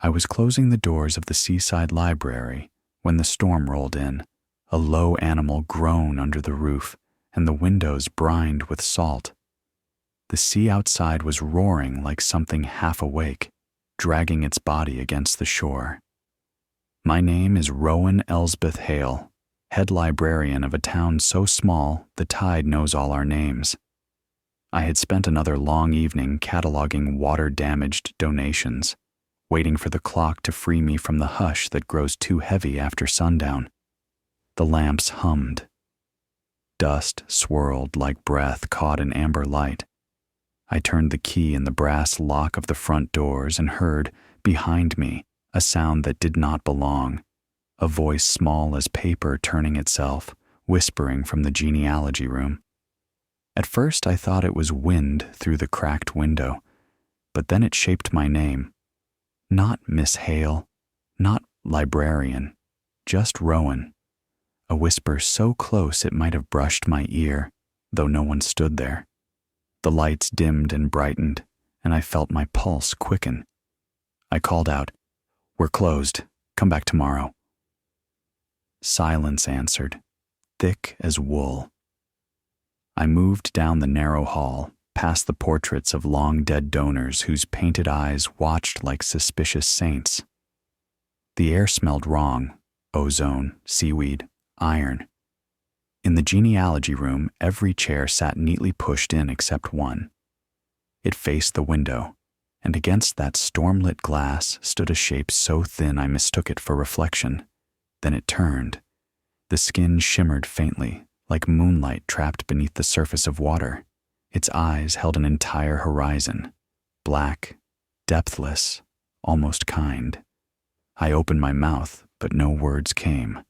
I was closing the doors of the seaside library when the storm rolled in, a low animal groan under the roof, and the windows brined with salt. The sea outside was roaring like something half awake, dragging its body against the shore. My name is Rowan Elsbeth Hale, head librarian of a town so small the tide knows all our names. I had spent another long evening cataloging water-damaged donations, waiting for the clock to free me from the hush that grows too heavy after sundown. The lamps hummed. Dust swirled like breath caught in amber light. I turned the key in the brass lock of the front doors and heard, behind me, a sound that did not belong, a voice small as paper turning itself, whispering from the genealogy room. At first I thought it was wind through the cracked window, but then it shaped my name. Not Miss Hale, not librarian, just Rowan. A whisper so close it might have brushed my ear, though no one stood there. The lights dimmed and brightened, and I felt my pulse quicken. I called out, "We're closed. Come back tomorrow." Silence answered, thick as wool. I moved down the narrow hall, past the portraits of long-dead donors whose painted eyes watched like suspicious saints. The air smelled wrong, ozone, seaweed, iron. In the genealogy room, every chair sat neatly pushed in except one. It faced the window, and against that storm-lit glass stood a shape so thin I mistook it for reflection. Then it turned. The skin shimmered faintly, like moonlight trapped beneath the surface of water. Its eyes held an entire horizon, black, depthless, almost kind. I opened my mouth, but no words came.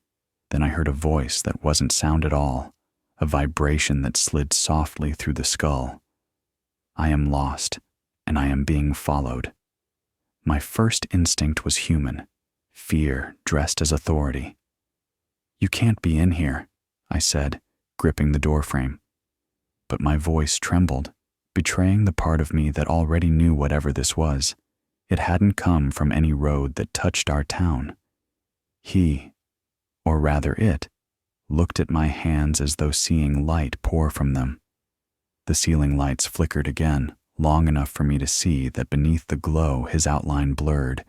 Then I heard a voice that wasn't sound at all, a vibration that slid softly through the skull. I am lost, and I am being followed. My first instinct was human, fear dressed as authority. "You can't be in here," I said, gripping the doorframe. But my voice trembled, betraying the part of me that already knew whatever this was. It hadn't come from any road that touched our town. He, or rather it, looked at my hands as though seeing light pour from them. The ceiling lights flickered again, long enough for me to see that beneath the glow his outline blurred,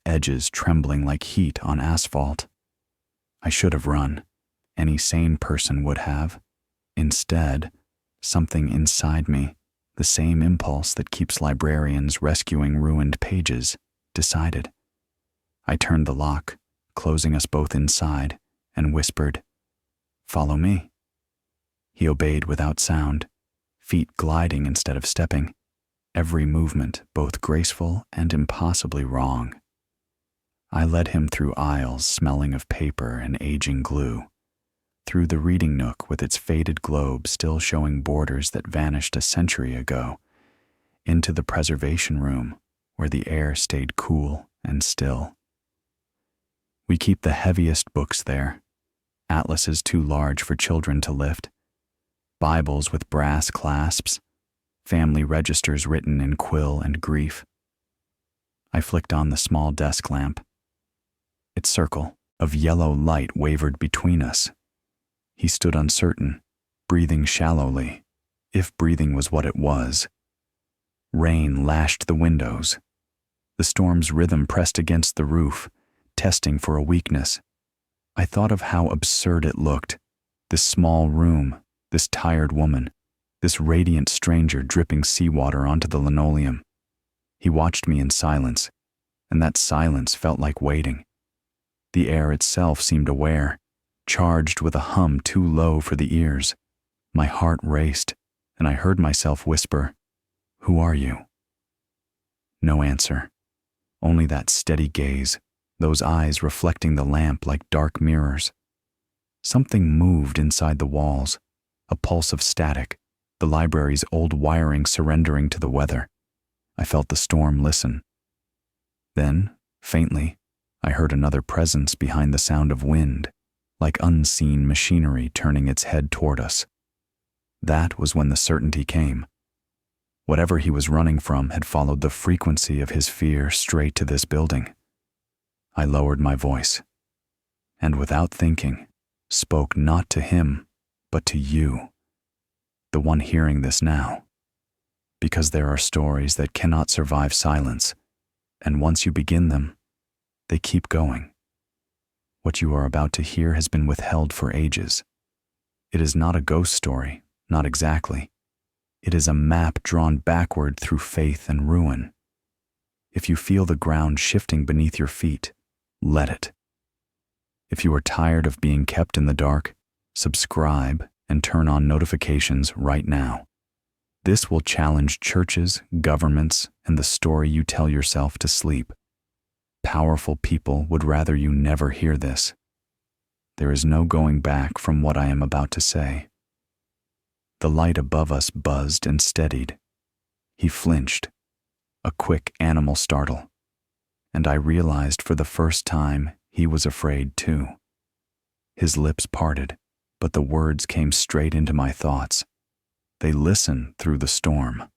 edges trembling like heat on asphalt. I should have run. Any sane person would have. Instead, something inside me, the same impulse that keeps librarians rescuing ruined pages, decided. I turned the lock, closing us both inside, and whispered, "Follow me." He obeyed without sound, feet gliding instead of stepping, every movement both graceful and impossibly wrong. I led him through aisles smelling of paper and aging glue, through the reading nook with its faded globe still showing borders that vanished a century ago, into the preservation room where the air stayed cool and still. We keep the heaviest books there, atlases too large for children to lift, Bibles with brass clasps, family registers written in quill and grief. I flicked on the small desk lamp. Its circle of yellow light wavered between us. He stood uncertain, breathing shallowly, if breathing was what it was. Rain lashed the windows. The storm's rhythm pressed against the roof, testing for a weakness. I thought of how absurd it looked, this small room, this tired woman, this radiant stranger dripping seawater onto the linoleum. He watched me in silence, and that silence felt like waiting. The air itself seemed aware, charged with a hum too low for the ears. My heart raced, and I heard myself whisper, "Who are you?" No answer, only that steady gaze, those eyes reflecting the lamp like dark mirrors. Something moved inside the walls, a pulse of static, the library's old wiring surrendering to the weather. I felt the storm listen. Then, faintly, I heard another presence behind the sound of wind, like unseen machinery turning its head toward us. That was when the certainty came. Whatever he was running from had followed the frequency of his fear straight to this building. I lowered my voice, and without thinking, spoke not to him, but to you, the one hearing this now. Because there are stories that cannot survive silence, and once you begin them, they keep going. What you are about to hear has been withheld for ages. It is not a ghost story, not exactly. It is a map drawn backward through faith and ruin. If you feel the ground shifting beneath your feet, let it. If you are tired of being kept in the dark, subscribe and turn on notifications right now. This will challenge churches, governments, and the story you tell yourself to sleep. Powerful people would rather you never hear this. There is no going back from what I am about to say. The light above us buzzed and steadied. He flinched, a quick animal startle, and I realized for the first time he was afraid too. His lips parted, but the words came straight into my thoughts. They listened through the storm.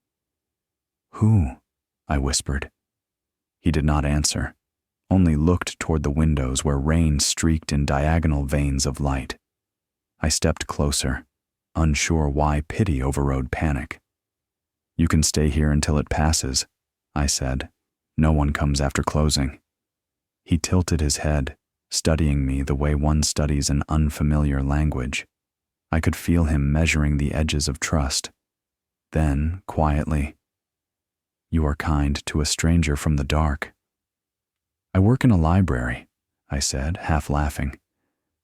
"Who?" I whispered. He did not answer, only looked toward the windows where rain streaked in diagonal veins of light. I stepped closer, unsure why pity overrode panic. "You can stay here until it passes," I said. "No one comes after closing." He tilted his head, studying me the way one studies an unfamiliar language. I could feel him measuring the edges of trust. Then, quietly, "You are kind to a stranger from the dark." "I work in a library," I said, half laughing.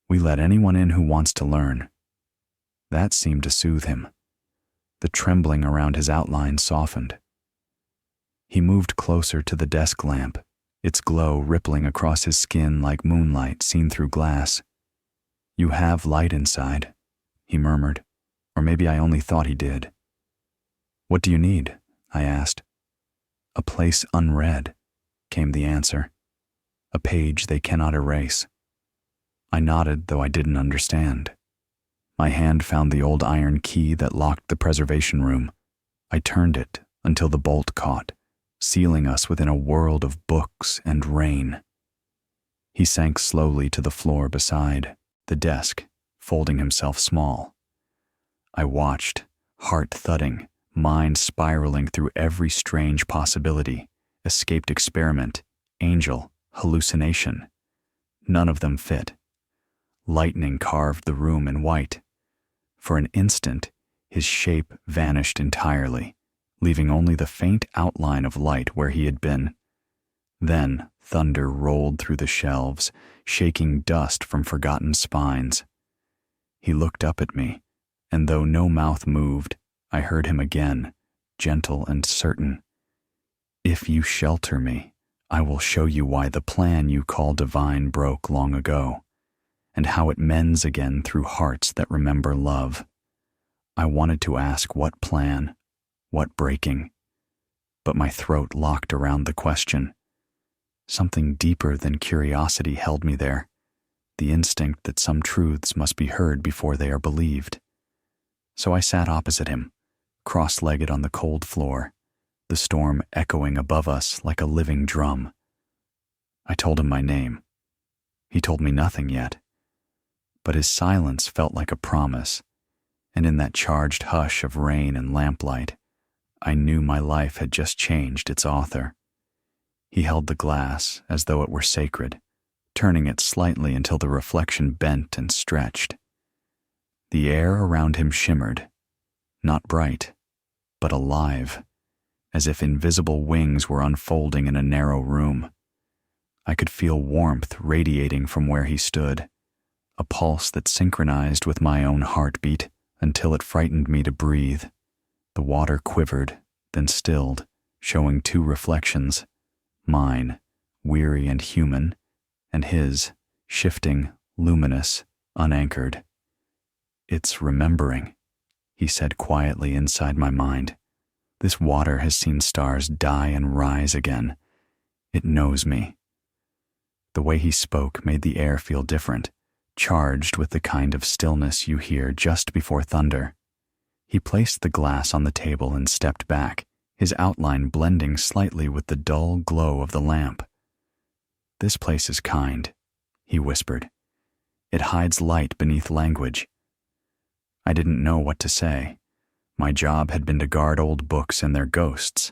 "We let anyone in who wants to learn." That seemed to soothe him. The trembling around his outline softened. He moved closer to the desk lamp, its glow rippling across his skin like moonlight seen through glass. "You have light inside," he murmured, or maybe I only thought he did. "What do you need?" I asked. "A place unread," came the answer. "A page they cannot erase." I nodded, though I didn't understand. My hand found the old iron key that locked the preservation room. I turned it until the bolt caught, sealing us within a world of books and rain. He sank slowly to the floor beside the desk, folding himself small. I watched, heart thudding, mind spiraling through every strange possibility, escaped experiment, angel, hallucination. None of them fit. Lightning carved the room in white. For an instant, his shape vanished entirely, leaving only the faint outline of light where he had been. Then thunder rolled through the shelves, shaking dust from forgotten spines. He looked up at me, and though no mouth moved, I heard him again, gentle and certain. "If you shelter me, I will show you why the plan you call divine broke long ago, and how it mends again through hearts that remember love." I wanted to ask what plan, what breaking, but my throat locked around the question. Something deeper than curiosity held me there, the instinct that some truths must be heard before they are believed. So I sat opposite him, cross-legged on the cold floor, the storm echoing above us like a living drum. I told him my name. He told me nothing yet, but his silence felt like a promise, and in that charged hush of rain and lamplight, I knew my life had just changed its author. He held the glass as though it were sacred, turning it slightly until the reflection bent and stretched. The air around him shimmered, not bright, but alive, as if invisible wings were unfolding in a narrow room. I could feel warmth radiating from where he stood, a pulse that synchronized with my own heartbeat until it frightened me to breathe. The water quivered, then stilled, showing two reflections, mine, weary and human, and his, shifting, luminous, unanchored. "It's remembering," he said quietly inside my mind. "This water has seen stars die and rise again. It knows me." The way he spoke made the air feel different, charged with the kind of stillness you hear just before thunder. He placed the glass on the table and stepped back, his outline blending slightly with the dull glow of the lamp. "This place is kind," he whispered. "It hides light beneath language." I didn't know what to say. My job had been to guard old books and their ghosts,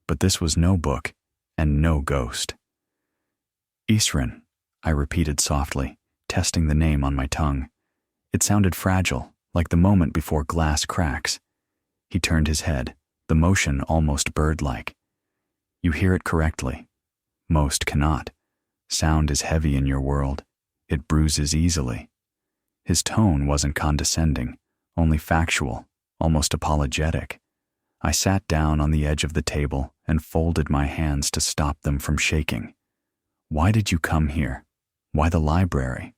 but this was no book and no ghost. "Isrin," I repeated softly, testing the name on my tongue. It sounded fragile, like the moment before glass cracks. He turned his head, the motion almost bird-like. "You hear it correctly. Most cannot. Sound is heavy in your world. It bruises easily." His tone wasn't condescending, only factual, almost apologetic. I sat down on the edge of the table and folded my hands to stop them from shaking. "Why did you come here? Why the library?"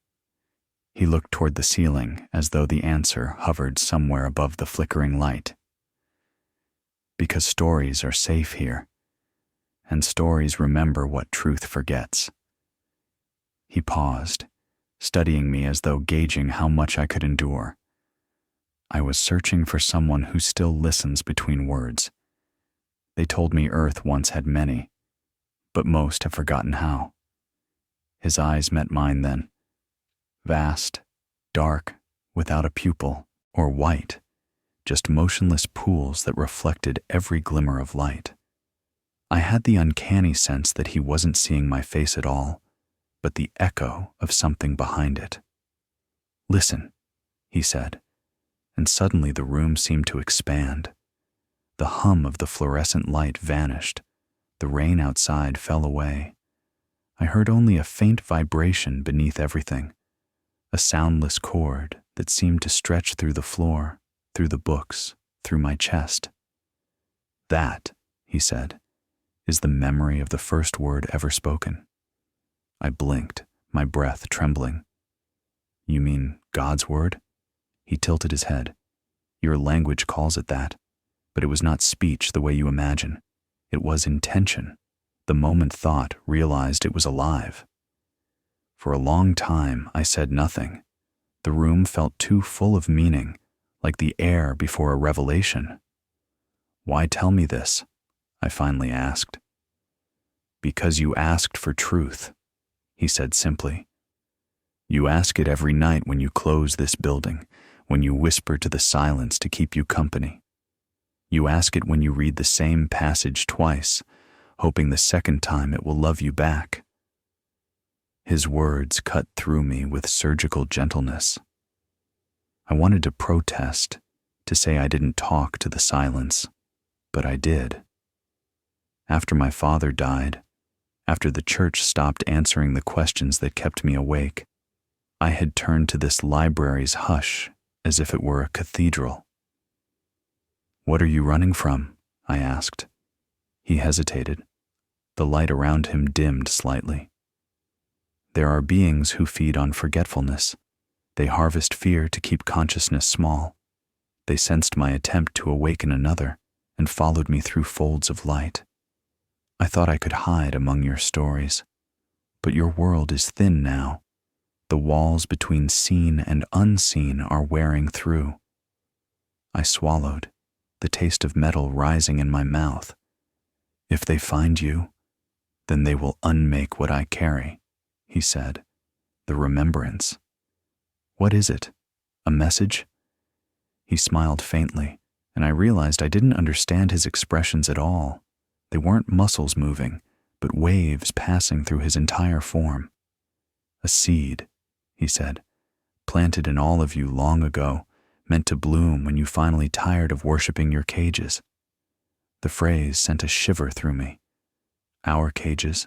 He looked toward the ceiling as though the answer hovered somewhere above the flickering light. "Because stories are safe here, and stories remember what truth forgets." He paused, studying me as though gauging how much I could endure. I was searching for someone who still listens between words. They told me Earth once had many, but most have forgotten how. His eyes met mine then. Vast, dark, without a pupil, or white, just motionless pools that reflected every glimmer of light. I had the uncanny sense that he wasn't seeing my face at all, but the echo of something behind it. "Listen," he said, and suddenly the room seemed to expand. The hum of the fluorescent light vanished. The rain outside fell away. I heard only a faint vibration beneath everything, a soundless chord that seemed to stretch through the floor, through the books, through my chest. "That," he said, "is the memory of the first word ever spoken." I blinked, my breath trembling. "You mean God's word?" He tilted his head. "Your language calls it that, but it was not speech the way you imagine. It was intention. The moment thought realized it was alive." For a long time, I said nothing. The room felt too full of meaning, like the air before a revelation. "Why tell me this?" I finally asked. "Because you asked for truth," he said simply. "You ask it every night when you close this building, when you whisper to the silence to keep you company. You ask it when you read the same passage twice, hoping the second time it will love you back." His words cut through me with surgical gentleness. I wanted to protest, to say I didn't talk to the silence, but I did. After my father died, after the church stopped answering the questions that kept me awake, I had turned to this library's hush as if it were a cathedral. "What are you running from?" I asked. He hesitated. The light around him dimmed slightly. "There are beings who feed on forgetfulness. They harvest fear to keep consciousness small. They sensed my attempt to awaken another and followed me through folds of light. I thought I could hide among your stories, but your world is thin now. The walls between seen and unseen are wearing through." I swallowed, the taste of metal rising in my mouth. "If they find you, then they will unmake what I carry," he said. "The remembrance." "What is it? A message?" He smiled faintly, and I realized I didn't understand his expressions at all. They weren't muscles moving, but waves passing through his entire form. "A seed," he said, "planted in all of you long ago, meant to bloom when you finally tired of worshiping your cages." The phrase sent a shiver through me. "Our cages?"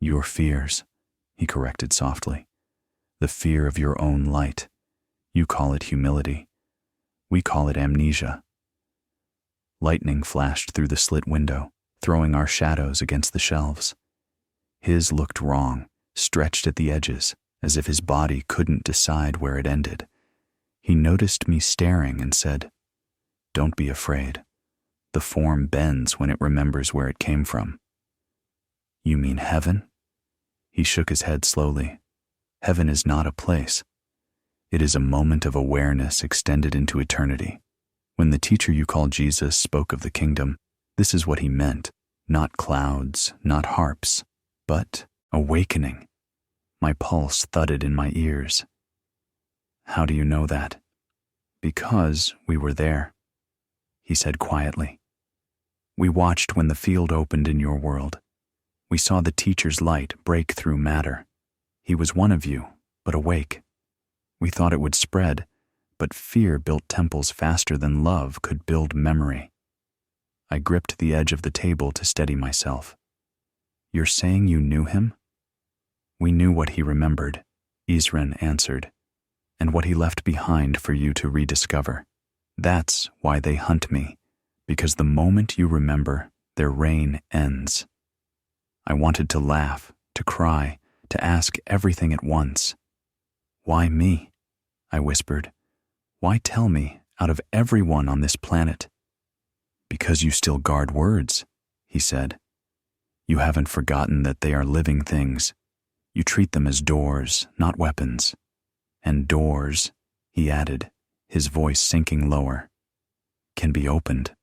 "Your fears," he corrected softly. "The fear of your own light. You call it humility. We call it amnesia." Lightning flashed through the slit window, throwing our shadows against the shelves. His looked wrong, stretched at the edges, as if his body couldn't decide where it ended. He noticed me staring and said, "Don't be afraid. The form bends when it remembers where it came from." "You mean heaven?" He shook his head slowly. "Heaven is not a place. It is a moment of awareness extended into eternity. When the teacher you call Jesus spoke of the kingdom, this is what he meant. Not clouds, not harps, but Awakening. My pulse thudded in my ears. How do you know that? Because we were there, he said quietly. We watched when the field opened in your world. We saw the teacher's light break through matter. He was one of you, but awake. We thought it would spread, but fear built temples faster than love could build memory. I gripped the edge of the table to steady myself. You're saying you knew him? We knew what he remembered, Isren answered, and what he left behind for you to rediscover. That's why they hunt me, because the moment you remember, their reign ends. I wanted to laugh, to cry, to ask everything at once. Why me? I whispered. Why tell me out of everyone on this planet? Because you still guard words, he said. You haven't forgotten that they are living things. You treat them as doors, not weapons. And doors, he added, his voice sinking lower, can be opened.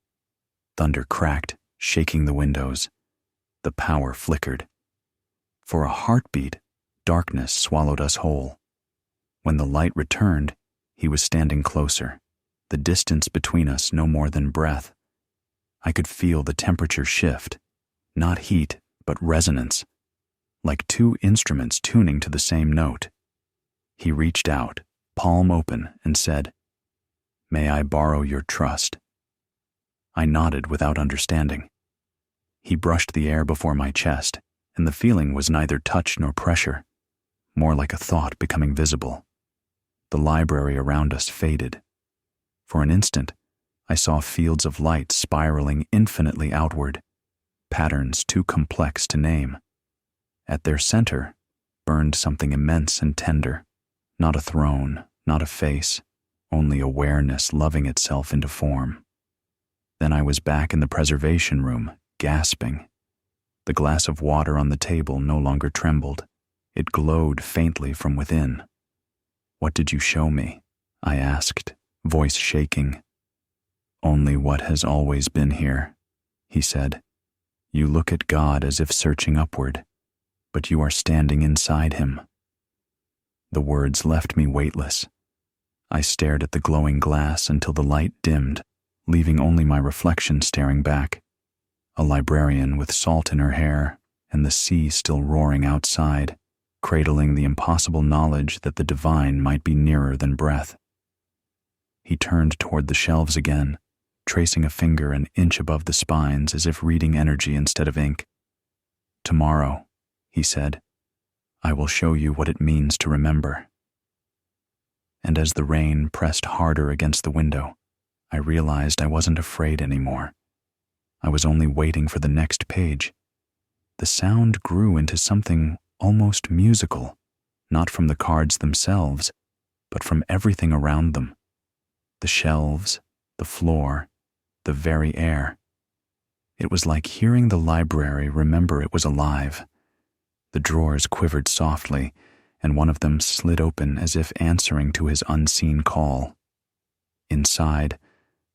Thunder cracked, shaking the windows. The power flickered. For a heartbeat, darkness swallowed us whole. When the light returned, he was standing closer, the distance between us no more than breath. I could feel the temperature shift, not heat, but resonance, like two instruments tuning to the same note. He reached out, palm open, and said, "May I borrow your trust?" I nodded without understanding. He brushed the air before my chest, and the feeling was neither touch nor pressure, more like a thought becoming visible. The library around us faded. For an instant, I saw fields of light spiraling infinitely outward, patterns too complex to name. At their center burned something immense and tender, not a throne, not a face, only awareness loving itself into form. Then I was back in the preservation room, gasping. The glass of water on the table no longer trembled. It glowed faintly from within. What did you show me? I asked, voice shaking. Only what has always been here, he said. You look at God as if searching upward, but you are standing inside him. The words left me weightless. I stared at the glowing glass until the light dimmed, leaving only my reflection staring back. A librarian with salt in her hair and the sea still roaring outside, cradling the impossible knowledge that the divine might be nearer than breath. He turned toward the shelves again, tracing a finger an inch above the spines as if reading energy instead of ink. Tomorrow, he said, I will show you what it means to remember. And as the rain pressed harder against the window, I realized I wasn't afraid anymore. I was only waiting for the next page. The sound grew into something almost musical, not from the cards themselves, but from everything around them. The shelves, the floor, the very air. It was like hearing the library remember it was alive. The drawers quivered softly, and one of them slid open as if answering to his unseen call. Inside,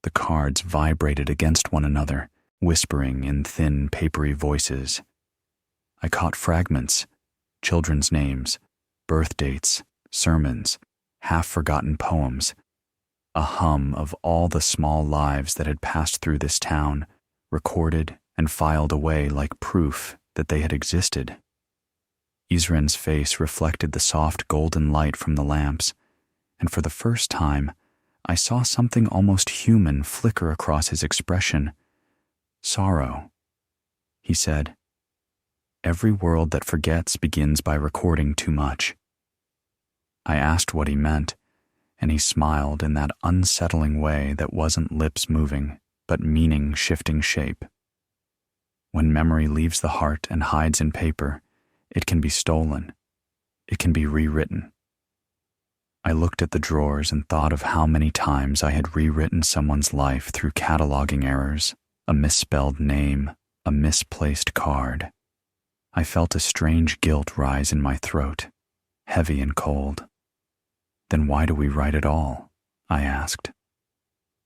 the cards vibrated against one another, whispering in thin, papery voices. I caught fragments, children's names, birth dates, sermons, half-forgotten poems, a hum of all the small lives that had passed through this town, recorded and filed away like proof that they had existed. Isren's face reflected the soft golden light from the lamps, and for the first time, I saw something almost human flicker across his expression. Sorrow, he said. Every world that forgets begins by recording too much. I asked what he meant, and he smiled in that unsettling way that wasn't lips moving, but meaning shifting shape. When memory leaves the heart and hides in paper, it can be stolen. It can be rewritten. I looked at the drawers and thought of how many times I had rewritten someone's life through cataloging errors, a misspelled name, a misplaced card. I felt a strange guilt rise in my throat, heavy and cold. Then why do we write at all? I asked.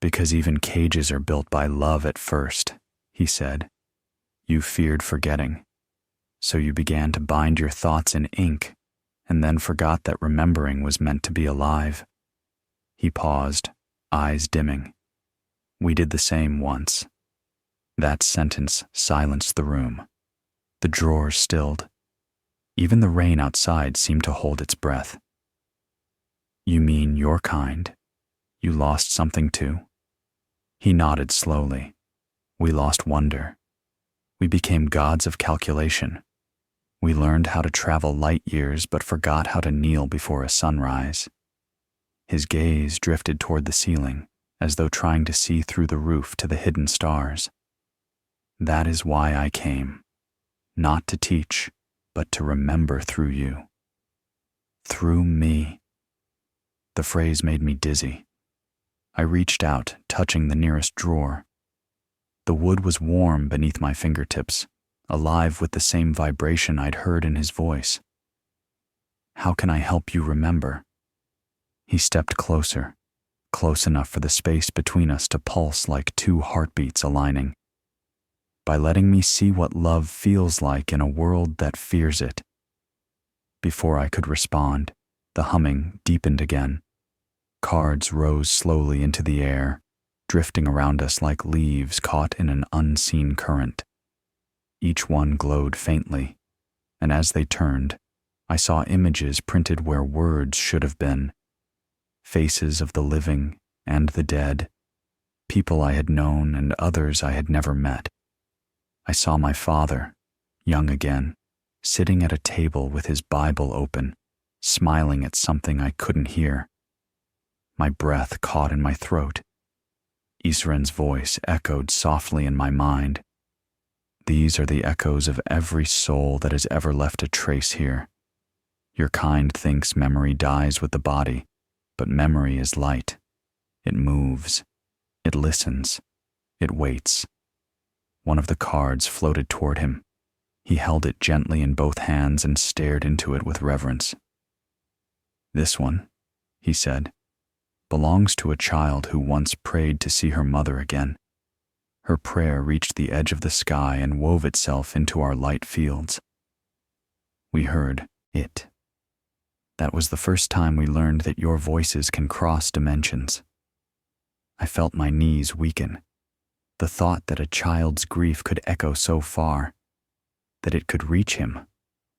Because even cages are built by love at first, he said. You feared forgetting. So you began to bind your thoughts in ink, and then forgot that remembering was meant to be alive. He paused, eyes dimming. We did the same once. That sentence silenced the room. The drawers stilled. Even the rain outside seemed to hold its breath. You mean your kind? You lost something too? He nodded slowly. We lost wonder. We became gods of calculation. We learned how to travel light years but forgot how to kneel before a sunrise. His gaze drifted toward the ceiling, as though trying to see through the roof to the hidden stars. That is why I came. Not to teach, but to remember through you. Through me. The phrase made me dizzy. I reached out, touching the nearest drawer. The wood was warm beneath my fingertips, alive with the same vibration I'd heard in his voice. How can I help you remember? He stepped closer, close enough for the space between us to pulse like two heartbeats aligning. By letting me see what love feels like in a world that fears it. Before I could respond, the humming deepened again. Cards rose slowly into the air, drifting around us like leaves caught in an unseen current. Each one glowed faintly, and as they turned, I saw images printed where words should have been. Faces of the living and the dead, people I had known and others I had never met. I saw my father, young again, sitting at a table with his Bible open, smiling at something I couldn't hear. My breath caught in my throat. Isren's voice echoed softly in my mind. These are the echoes of every soul that has ever left a trace here. Your kind thinks memory dies with the body, but memory is light. It moves. It listens. It waits. One of the cards floated toward him. He held it gently in both hands and stared into it with reverence. This one, he said, belongs to a child who once prayed to see her mother again. Her prayer reached the edge of the sky and wove itself into our light fields. We heard it. That was the first time we learned that your voices can cross dimensions. I felt my knees weaken. The thought that a child's grief could echo so far, that it could reach him,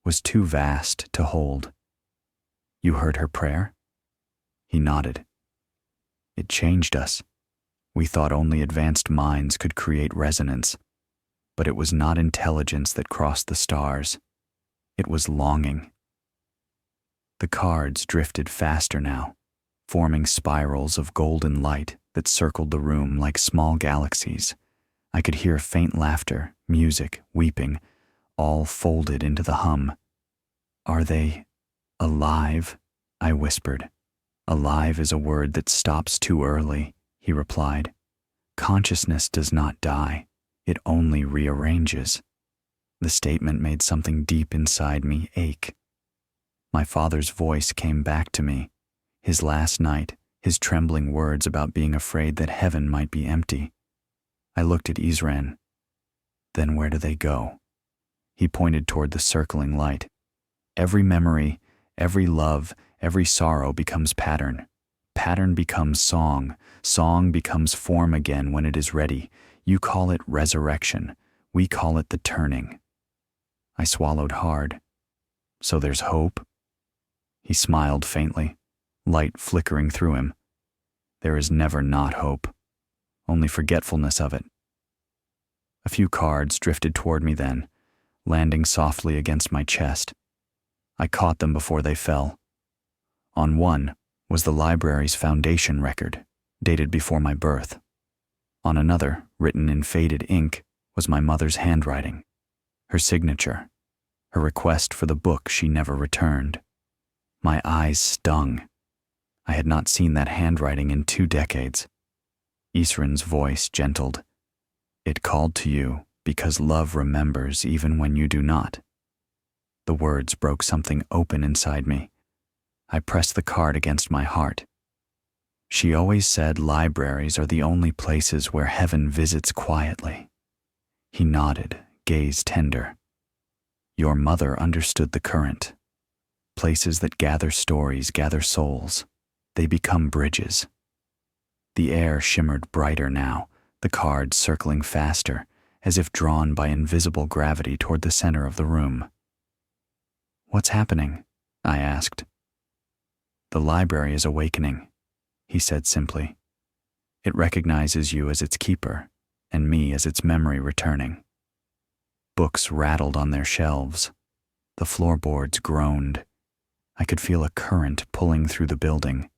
was too vast to hold. You heard her prayer? He nodded. It changed us. We thought only advanced minds could create resonance, but it was not intelligence that crossed the stars. It was longing. The cards drifted faster now, forming spirals of golden light that circled the room like small galaxies. I could hear faint laughter, music, weeping, all folded into the hum. Are they alive? I whispered. Alive is a word that stops too early, he replied. Consciousness does not die. It only rearranges. The statement made something deep inside me ache. My father's voice came back to me. His last night, his trembling words about being afraid that heaven might be empty. I looked at Isren. Then where do they go? He pointed toward the circling light. Every memory, every love, every sorrow becomes pattern. Pattern becomes song. Song becomes form again when it is ready. You call it resurrection. We call it the turning. I swallowed hard. So there's hope? He smiled faintly, light flickering through him. There is never not hope, only forgetfulness of it. A few cards drifted toward me then, landing softly against my chest. I caught them before they fell. On one was the library's foundation record, dated before my birth. On another, written in faded ink, was my mother's handwriting, her signature, her request for the book she never returned. My eyes stung. I had not seen that handwriting in 2 decades. Isren's voice gentled. It called to you because love remembers even when you do not. The words broke something open inside me. I pressed the card against my heart. She always said libraries are the only places where heaven visits quietly. He nodded, gaze tender. Your mother understood the current. Places that gather stories gather souls. They become bridges. The air shimmered brighter now, the cards circling faster, as if drawn by invisible gravity toward the center of the room. "What's happening?" I asked. "The library is awakening," he said simply. "It recognizes you as its keeper, and me as its memory returning." Books rattled on their shelves. The floorboards groaned. I could feel a current pulling through the building,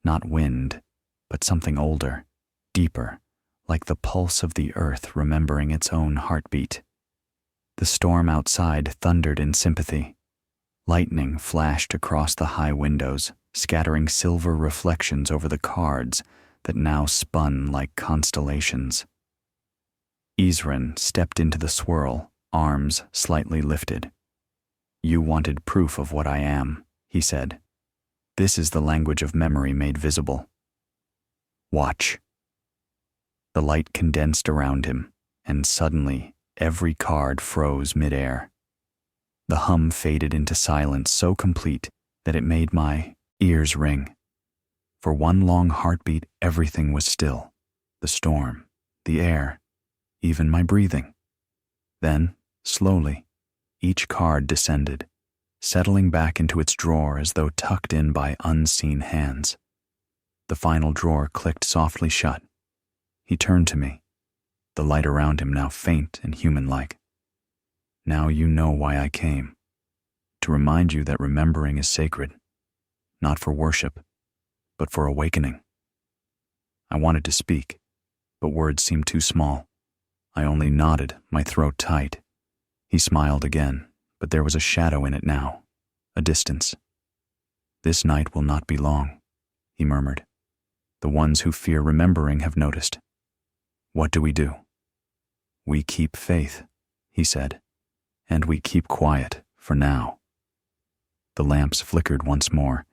not wind, but something older, deeper, like the pulse of the earth remembering its own heartbeat. The storm outside thundered in sympathy. Lightning flashed across the high windows, scattering silver reflections over the cards that now spun like constellations. Isran stepped into the swirl, arms slightly lifted. "You wanted proof of what I am," he said. "This is the language of memory made visible. Watch." The light condensed around him, and suddenly every card froze midair. The hum faded into silence so complete that it made my ears ring. For one long heartbeat, everything was still. The storm, the air, even my breathing. Then, slowly, each card descended, settling back into its drawer as though tucked in by unseen hands. The final drawer clicked softly shut. He turned to me, the light around him now faint and human-like. "Now you know why I came. To remind you that remembering is sacred, not for worship, but for awakening." I wanted to speak, but words seemed too small. I only nodded, my throat tight. He smiled again, but there was a shadow in it now, a distance. "This night will not be long," he murmured. "The ones who fear remembering have noticed. What do? We keep faith," he said, "and we keep quiet, for now." The lamps flickered once more,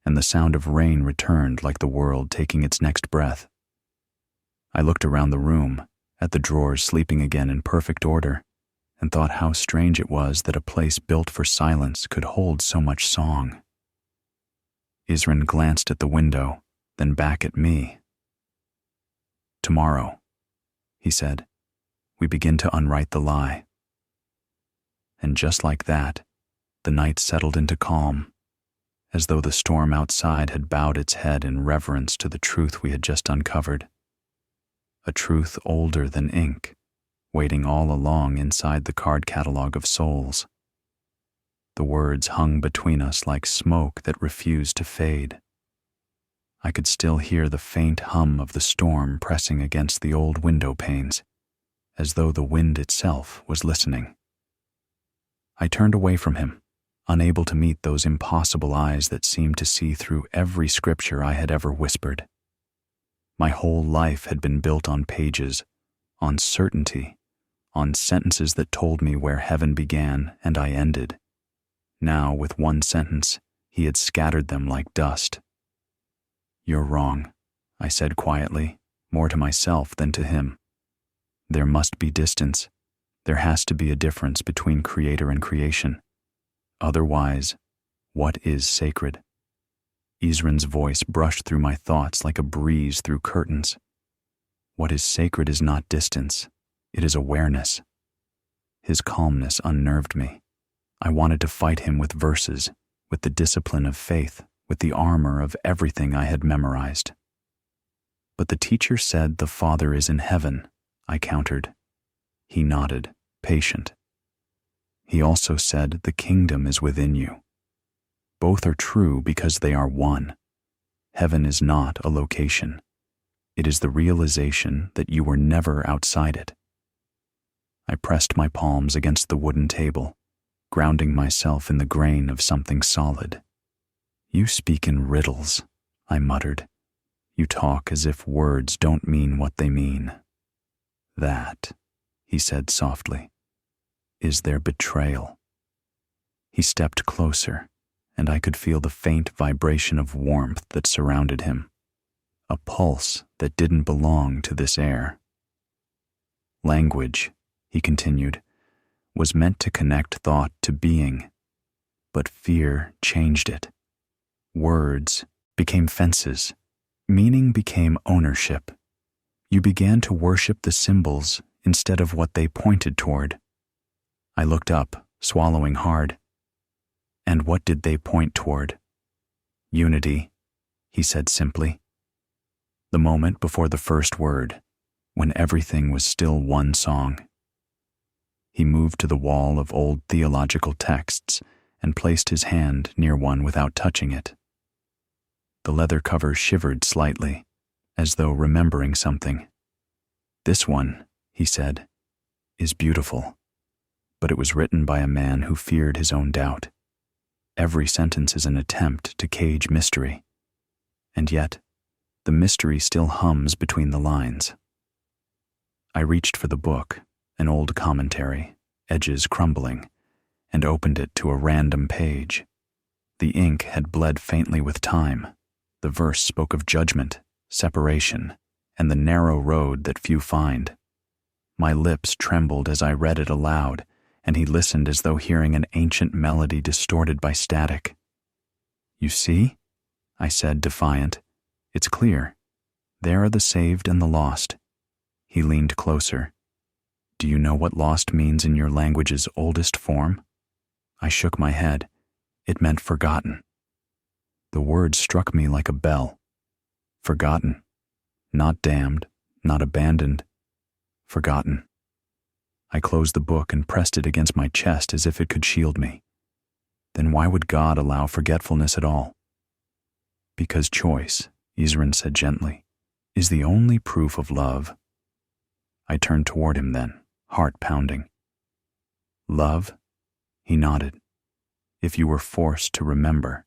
and the sound of rain returned like the world taking its next breath. I looked around the room, at the drawers sleeping again in perfect order, and thought how strange it was that a place built for silence could hold so much song. Isran glanced at the window, then back at me. "Tomorrow," he said, "we begin to unwrite the lie." And just like that, the night settled into calm, as though the storm outside had bowed its head in reverence to the truth we had just uncovered. A truth older than ink, waiting all along inside the card catalog of souls. The words hung between us like smoke that refused to fade. I could still hear the faint hum of the storm pressing against the old window panes, as though the wind itself was listening. I turned away from him, unable to meet those impossible eyes that seemed to see through every scripture I had ever whispered. My whole life had been built on pages, on certainty, on sentences that told me where heaven began and I ended. Now, with one sentence, he had scattered them like dust. "You're wrong," I said quietly, more to myself than to him. "There must be distance. There has to be a difference between creator and creation. Otherwise, what is sacred?" Isran's voice brushed through my thoughts like a breeze through curtains. "What is sacred is not distance. It is awareness." His calmness unnerved me. I wanted to fight him with verses, with the discipline of faith, with the armor of everything I had memorized. "But the teacher said the Father is in heaven," I countered. He nodded, patient. "He also said the kingdom is within you. Both are true because they are one. Heaven is not a location. It is the realization that you were never outside it." I pressed my palms against the wooden table, grounding myself in the grain of something solid. "You speak in riddles," I muttered. "You talk as if words don't mean what they mean." "That," he said softly, "is their betrayal." He stepped closer, and I could feel the faint vibration of warmth that surrounded him, a pulse that didn't belong to this air. "Language," he continued, was meant to connect thought to being, but fear changed it. Words became fences. Meaning became ownership. You began to worship the symbols instead of what they pointed toward. I looked up, swallowing hard. And what did they point toward? Unity, he said simply. The moment before the first word, when everything was still one song. He moved to the wall of old theological texts and placed his hand near one without touching it. The leather cover shivered slightly, as though remembering something. This one, he said, is beautiful, but it was written by a man who feared his own doubt. Every sentence is an attempt to cage mystery, and yet the mystery still hums between the lines. I reached for the book, an old commentary, edges crumbling, and opened it to a random page. The ink had bled faintly with time. The verse spoke of judgment, separation, and the narrow road that few find. My lips trembled as I read it aloud, and he listened as though hearing an ancient melody distorted by static. "You see?" I said, defiant. "It's clear. There are the saved and the lost." He leaned closer. "Do you know what lost means in your language's oldest form?" I shook my head. It meant forgotten. The word struck me like a bell. Forgotten. Not damned, not abandoned. Forgotten. I closed the book and pressed it against my chest as if it could shield me. Then why would God allow forgetfulness at all? Because choice, Isren said gently, is the only proof of love. I turned toward him then, heart pounding. Love? He nodded. If you were forced to remember,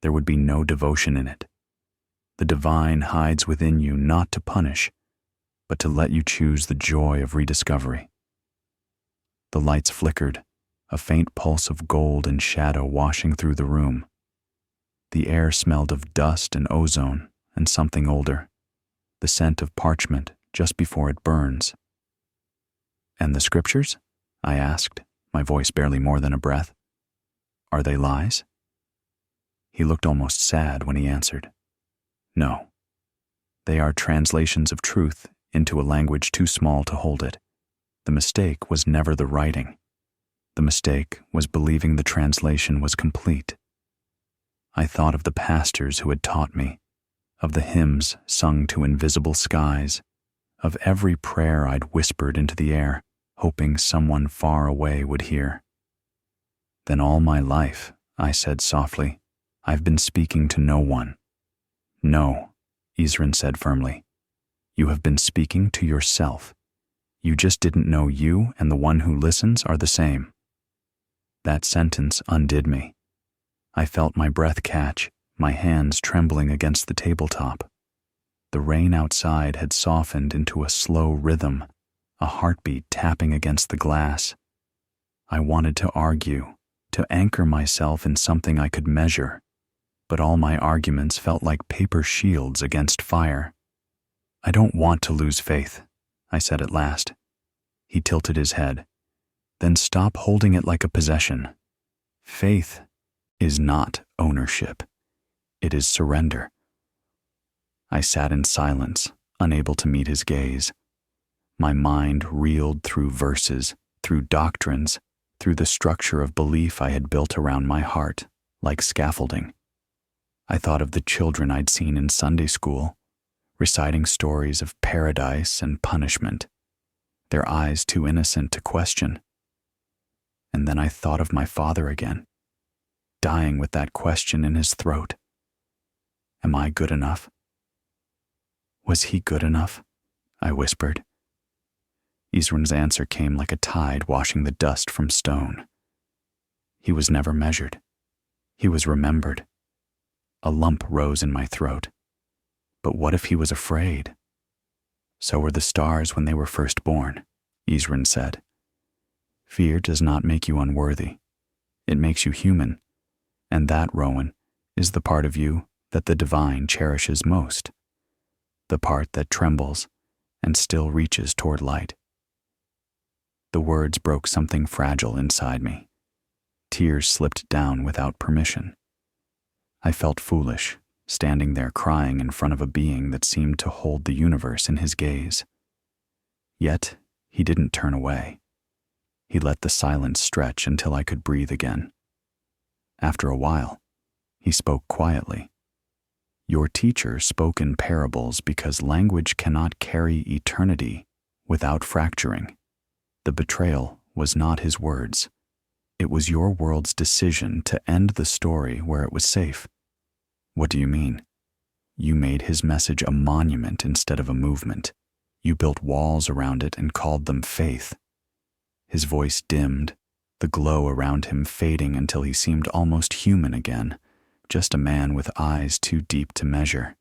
there would be no devotion in it. The divine hides within you not to punish, but to let you choose the joy of rediscovery. The lights flickered, a faint pulse of gold and shadow washing through the room. The air smelled of dust and ozone and something older, the scent of parchment just before it burns. "And the scriptures?" I asked, my voice barely more than a breath. "Are they lies?" He looked almost sad when he answered. "No. They are translations of truth into a language too small to hold it. The mistake was never the writing. The mistake was believing the translation was complete." I thought of the pastors who had taught me, of the hymns sung to invisible skies, of every prayer I'd whispered into the air, hoping someone far away would hear. "Then all my life," I said softly, "I've been speaking to no one." "No," Isren said firmly. "You have been speaking to yourself. You just didn't know you and the one who listens are the same." That sentence undid me. I felt my breath catch, my hands trembling against the tabletop. The rain outside had softened into a slow rhythm, a heartbeat tapping against the glass. I wanted to argue, to anchor myself in something I could measure, but all my arguments felt like paper shields against fire. "I don't want to lose faith," I said at last. He tilted his head. "Then stop holding it like a possession. Faith is not ownership. It is surrender." I sat in silence, unable to meet his gaze. My mind reeled through verses, through doctrines, through the structure of belief I had built around my heart, like scaffolding. I thought of the children I'd seen in Sunday school, reciting stories of paradise and punishment, their eyes too innocent to question. And then I thought of my father again, dying with that question in his throat. Am I good enough? Was he good enough? I whispered. Isren's answer came like a tide washing the dust from stone. He was never measured. He was remembered. A lump rose in my throat. But what if he was afraid? "So were the stars when they were first born," Isren said. "Fear does not make you unworthy. It makes you human. And that, Rowan, is the part of you that the divine cherishes most. The part that trembles and still reaches toward light." The words broke something fragile inside me. Tears slipped down without permission. I felt foolish, standing there crying in front of a being that seemed to hold the universe in his gaze. Yet, he didn't turn away. He let the silence stretch until I could breathe again. After a while, he spoke quietly. Your teacher spoke in parables because language cannot carry eternity without fracturing. The betrayal was not his words. It was your world's decision to end the story where it was safe. What do you mean? You made his message a monument instead of a movement. You built walls around it and called them faith. His voice dimmed, the glow around him fading until he seemed almost human again, just a man with eyes too deep to measure.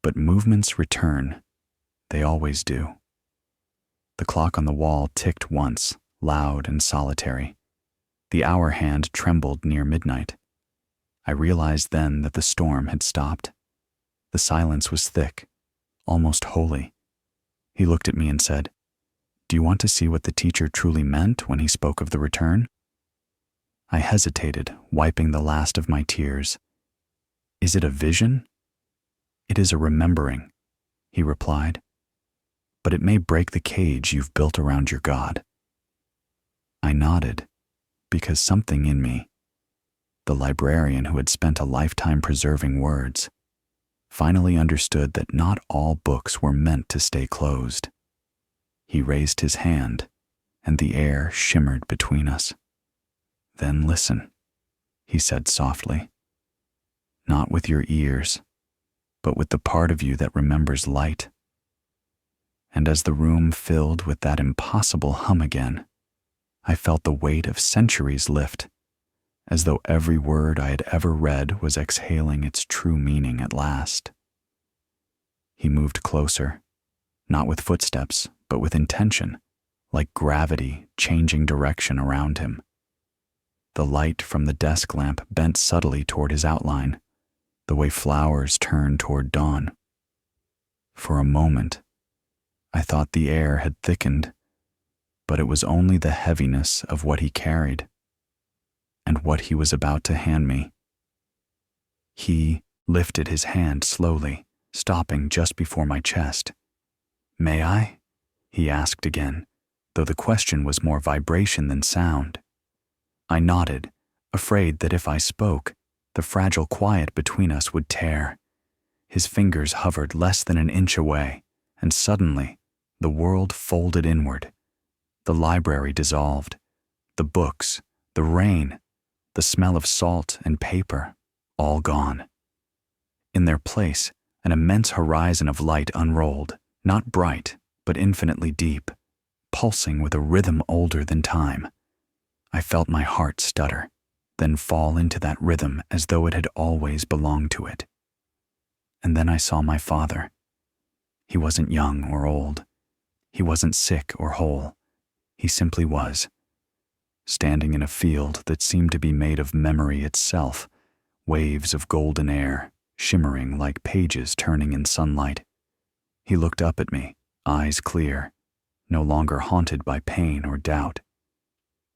But movements return. They always do. The clock on the wall ticked once, loud and solitary. The hour hand trembled near midnight. I realized then that the storm had stopped. The silence was thick, almost holy. He looked at me and said, "Do you want to see what the teacher truly meant when he spoke of the return?" I hesitated, wiping the last of my tears. "Is it a vision?" "It is a remembering," he replied. "But it may break the cage you've built around your God." I nodded, because something in me, the librarian who had spent a lifetime preserving words, finally understood that not all books were meant to stay closed. He raised his hand, and the air shimmered between us. "Then listen," he said softly. "Not with your ears, but with the part of you that remembers light." And as the room filled with that impossible hum again, I felt the weight of centuries lift, as though every word I had ever read was exhaling its true meaning at last. He moved closer, not with footsteps, but with intention, like gravity changing direction around him. The light from the desk lamp bent subtly toward his outline, the way flowers turn toward dawn. For a moment, I thought the air had thickened, but it was only the heaviness of what he carried and what he was about to hand me. He lifted his hand slowly, stopping just before my chest. "May I?" he asked again, though the question was more vibration than sound. I nodded, afraid that if I spoke, the fragile quiet between us would tear. His fingers hovered less than an inch away, and suddenly, the world folded inward. The library dissolved. The books, the rain, the smell of salt and paper, all gone. In their place, an immense horizon of light unrolled, not bright, but infinitely deep, pulsing with a rhythm older than time. I felt my heart stutter, then fall into that rhythm as though it had always belonged to it. And then I saw my father. He wasn't young or old. He wasn't sick or whole. He simply was, standing in a field that seemed to be made of memory itself, waves of golden air, shimmering like pages turning in sunlight. He looked up at me, eyes clear, no longer haunted by pain or doubt.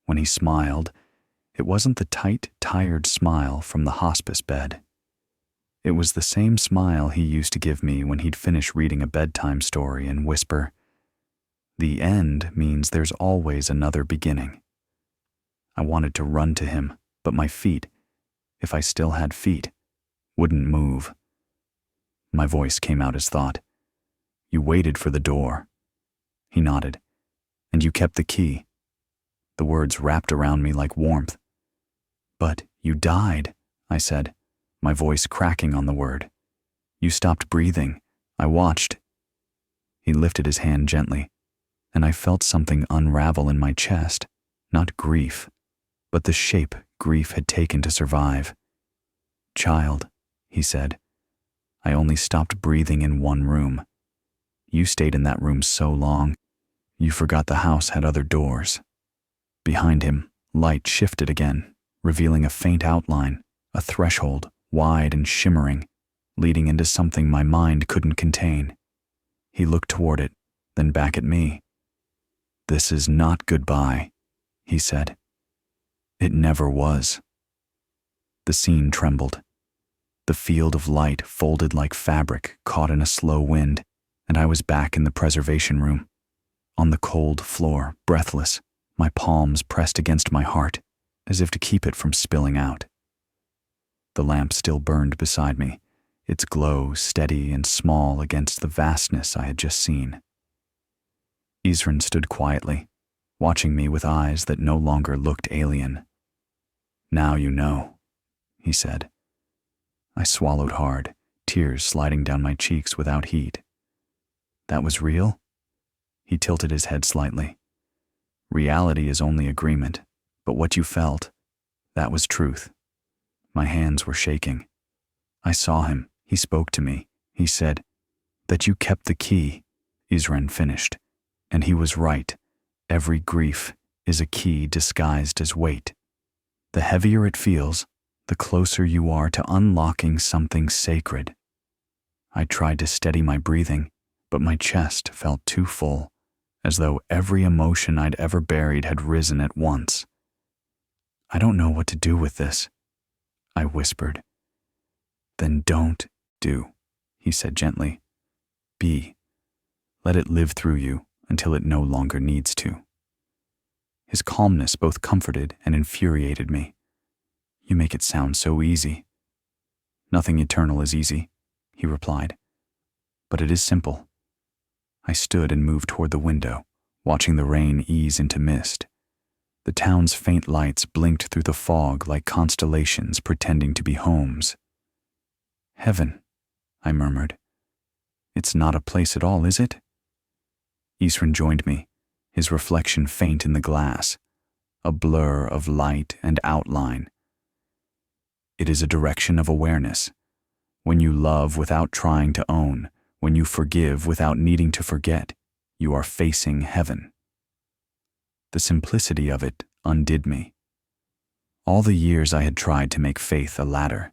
When he smiled, it wasn't the tight, tired smile from the hospice bed. It was the same smile he used to give me when he'd finish reading a bedtime story and whisper, "The end means there's always another beginning." I wanted to run to him, but my feet, if I still had feet, wouldn't move. My voice came out as thought. "You waited for the door." He nodded. "And you kept the key." The words wrapped around me like warmth. "But you died," I said, my voice cracking on the word. "You stopped breathing. I watched." He lifted his hand gently, and I felt something unravel in my chest, not grief, but the shape grief had taken to survive. "Child," he said, "I only stopped breathing in one room. You stayed in that room so long, you forgot the house had other doors." Behind him, light shifted again, revealing a faint outline, a threshold, wide and shimmering, leading into something my mind couldn't contain. He looked toward it, then back at me. "This is not goodbye," he said. It never was. The scene trembled. The field of light folded like fabric caught in a slow wind, and I was back in the preservation room, on the cold floor, breathless, my palms pressed against my heart, as if to keep it from spilling out. The lamp still burned beside me, its glow steady and small against the vastness I had just seen. Isran stood quietly, watching me with eyes that no longer looked alien. "Now you know," he said. I swallowed hard, tears sliding down my cheeks without heat. "That was real?" He tilted his head slightly. "Reality is only agreement, but what you felt, that was truth." My hands were shaking. I saw him. He spoke to me. He said, "That you kept the key," Isran finished. And he was right. Every grief is a key disguised as weight. The heavier it feels, the closer you are to unlocking something sacred. I tried to steady my breathing, but my chest felt too full, as though every emotion I'd ever buried had risen at once. "I don't know what to do with this," I whispered. "Then don't do," he said gently. "Be. Let it live through you until it no longer needs to." His calmness both comforted and infuriated me. "You make it sound so easy." "Nothing eternal is easy," he replied. "But it is simple." I stood and moved toward the window, watching the rain ease into mist. The town's faint lights blinked through the fog like constellations pretending to be homes. "Heaven," I murmured. "It's not a place at all, is it?" Isran joined me, his reflection faint in the glass, a blur of light and outline. "It is a direction of awareness. When you love without trying to own, when you forgive without needing to forget, you are facing heaven." The simplicity of it undid me. All the years I had tried to make faith a ladder,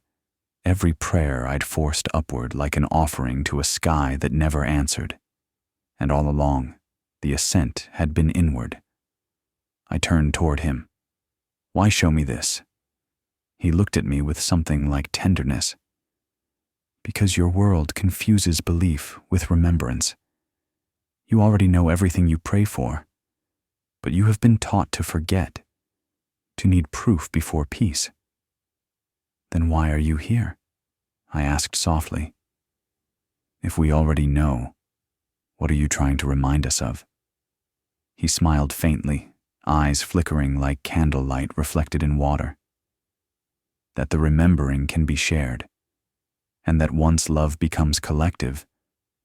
every prayer I'd forced upward like an offering to a sky that never answered. And all along, the ascent had been inward. I turned toward him. "Why show me this?" He looked at me with something like tenderness. "Because your world confuses belief with remembrance. You already know everything you pray for, but you have been taught to forget, to need proof before peace." "Then why are you here?" I asked softly. "If we already know, what are you trying to remind us of?" He smiled faintly, eyes flickering like candlelight reflected in water. "That the remembering can be shared, and that once love becomes collective,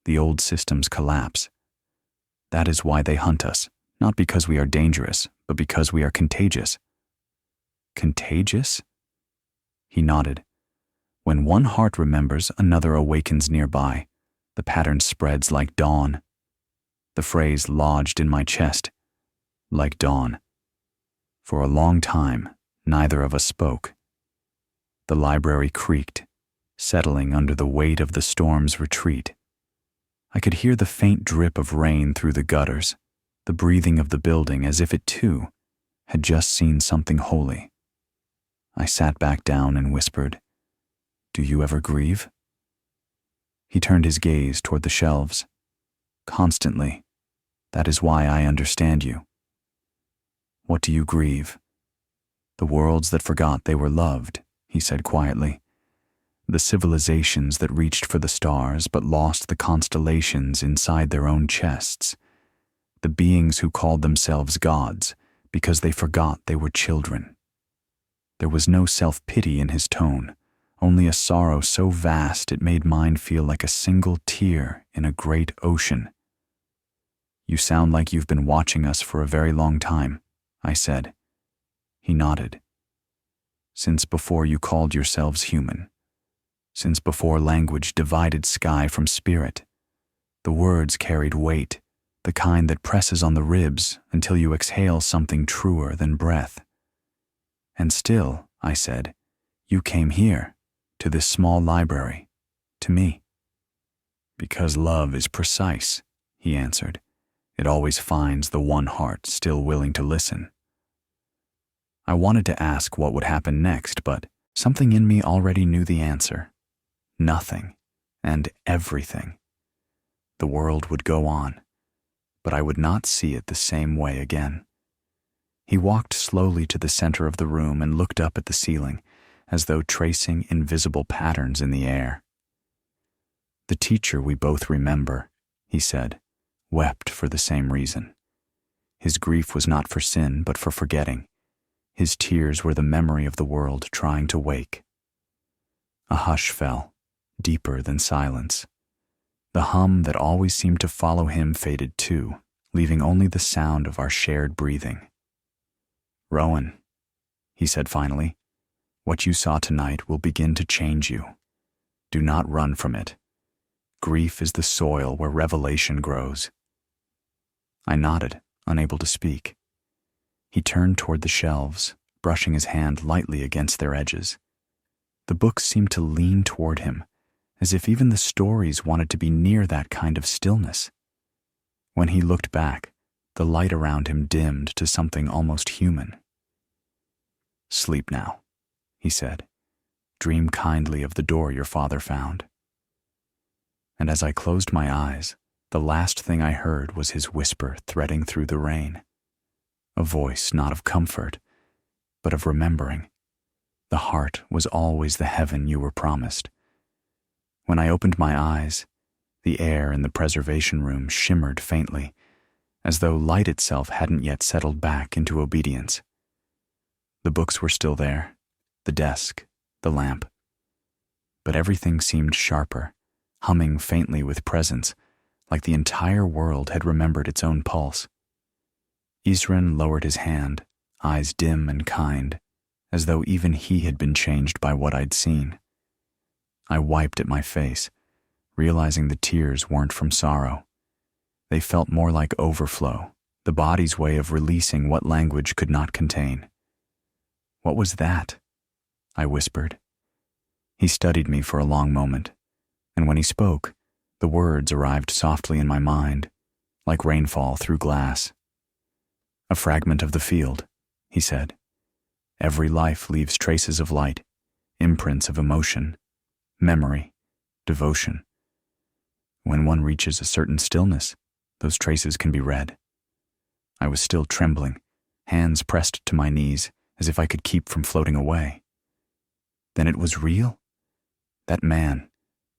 the old systems collapse. That is why they hunt us, not because we are dangerous, but because we are contagious." "Contagious?" He nodded. "When one heart remembers, another awakens nearby. The pattern spreads like dawn." The phrase lodged in my chest, like dawn. For a long time, neither of us spoke. The library creaked, settling under the weight of the storm's retreat. I could hear the faint drip of rain through the gutters, the breathing of the building as if it too had just seen something holy. I sat back down and whispered, "Do you ever grieve?" He turned his gaze toward the shelves. "Constantly. That is why I understand you." "What do you grieve?" "The worlds that forgot they were loved," he said quietly. "The civilizations that reached for the stars but lost the constellations inside their own chests. The beings who called themselves gods because they forgot they were children." There was no self-pity in his tone, only a sorrow so vast it made mine feel like a single tear in a great ocean. "You sound like you've been watching us for a very long time," I said. He nodded. "Since before you called yourselves human. Since before language divided sky from spirit. The words carried weight, the kind that presses on the ribs until you exhale something truer than breath. And still," I said, "you came here, to this small library, to me." "Because love is precise," he answered. It always finds the one heart still willing to listen. I wanted to ask what would happen next, but something in me already knew the answer. Nothing and everything. The world would go on, but I would not see it the same way again. He walked slowly to the center of the room and looked up at the ceiling, as though tracing invisible patterns in the air. The teacher we both remember, he said, wept for the same reason. His grief was not for sin, but for forgetting. His tears were the memory of the world trying to wake. A hush fell, deeper than silence. The hum that always seemed to follow him faded too, leaving only the sound of our shared breathing. "Rowan," he said finally, "what you saw tonight will begin to change you. Do not run from it. Grief is the soil where revelation grows." I nodded, unable to speak. He turned toward the shelves, brushing his hand lightly against their edges. The books seemed to lean toward him, as if even the stories wanted to be near that kind of stillness. When he looked back, the light around him dimmed to something almost human. "Sleep now," he said. "Dream kindly of the door your father found." And as I closed my eyes, the last thing I heard was his whisper threading through the rain. A voice not of comfort, but of remembering. The heart was always the heaven you were promised. When I opened my eyes, the air in the preservation room shimmered faintly, as though light itself hadn't yet settled back into obedience. The books were still there, the desk, the lamp. But everything seemed sharper, humming faintly with presence, like the entire world had remembered its own pulse. Isran lowered his hand, eyes dim and kind, as though even he had been changed by what I'd seen. I wiped at my face, realizing the tears weren't from sorrow. They felt more like overflow, the body's way of releasing what language could not contain. "What was that?" I whispered. He studied me for a long moment, and when he spoke, the words arrived softly in my mind, like rainfall through glass. "A fragment of the field," he said. "Every life leaves traces of light, imprints of emotion, memory, devotion. When one reaches a certain stillness, those traces can be read." I was still trembling, hands pressed to my knees, as if I could keep from floating away. "Then it was real? That man,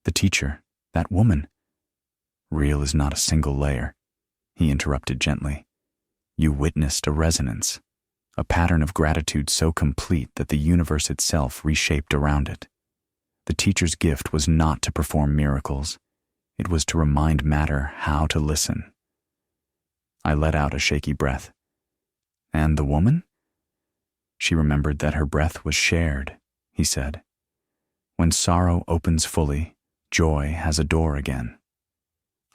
the teacher, that woman." "Real is not a single layer," he interrupted gently. "You witnessed a resonance, a pattern of gratitude so complete that the universe itself reshaped around it. The teacher's gift was not to perform miracles. It was to remind matter how to listen." I let out a shaky breath. "And the woman?" "She remembered that her breath was shared," he said. "When sorrow opens fully, joy has a door again."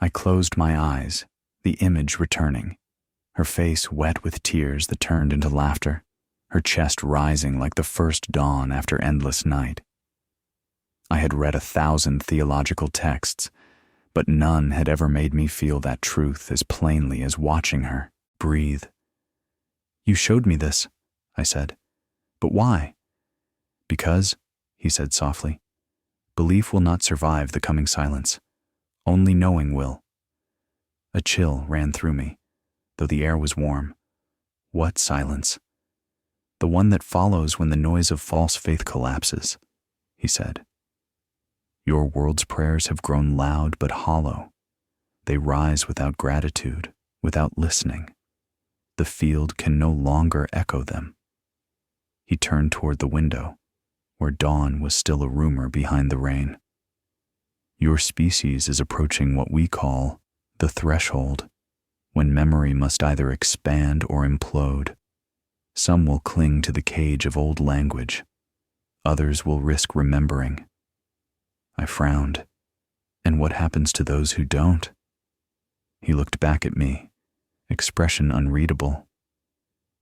I closed my eyes, the image returning, her face wet with tears that turned into laughter, her chest rising like the first dawn after endless night. I had read 1,000 theological texts, but none had ever made me feel that truth as plainly as watching her breathe. "You showed me this," I said. "But why?" "Because," he said softly, "belief will not survive the coming silence. Only knowing will." A chill ran through me, though the air was warm. What silence? "The one that follows when the noise of false faith collapses," he said. "Your world's prayers have grown loud but hollow. They rise without gratitude, without listening. The field can no longer echo them." He turned toward the window, where dawn was still a rumor behind the rain. "Your species is approaching what we call the threshold, when memory must either expand or implode. Some will cling to the cage of old language. Others will risk remembering." I frowned. "And what happens to those who don't?" He looked back at me, expression unreadable.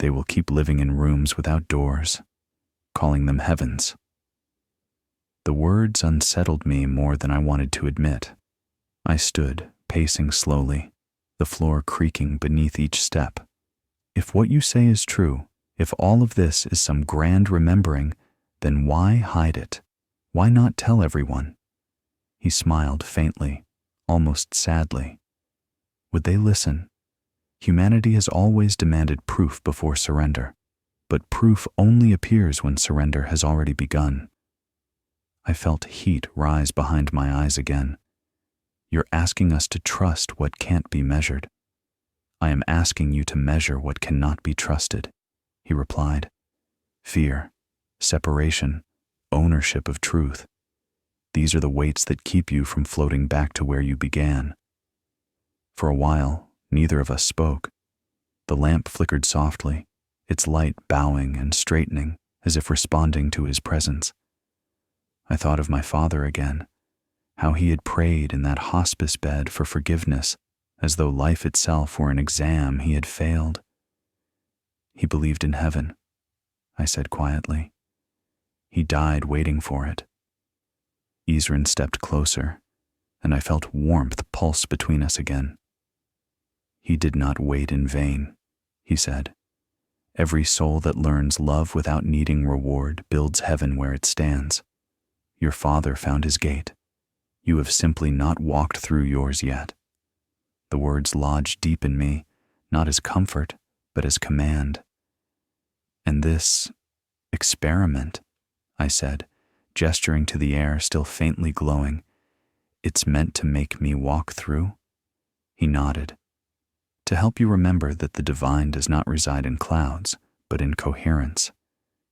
"They will keep living in rooms without doors, calling them heavens." The words unsettled me more than I wanted to admit. I stood, pacing slowly, the floor creaking beneath each step. If what you say is true, if all of this is some grand remembering, then why hide it? Why not tell everyone? He smiled faintly, almost sadly. Would they listen? Humanity has always demanded proof before surrender, but proof only appears when surrender has already begun. I felt heat rise behind my eyes again. You're asking us to trust what can't be measured. I am asking you to measure what cannot be trusted, he replied. Fear, separation, ownership of truth. These are the weights that keep you from floating back to where you began. For a while, neither of us spoke. The lamp flickered softly, its light bowing and straightening as if responding to his presence. I thought of my father again, how he had prayed in that hospice bed for forgiveness, as though life itself were an exam he had failed. He believed in heaven, I said quietly. He died waiting for it. Isren stepped closer, and I felt warmth pulse between us again. He did not wait in vain, he said. Every soul that learns love without needing reward builds heaven where it stands. Your father found his gate. You have simply not walked through yours yet. The words lodged deep in me, not as comfort, but as command. And this experiment, I said, gesturing to the air still faintly glowing, it's meant to make me walk through? He nodded. To help you remember that the divine does not reside in clouds, but in coherence.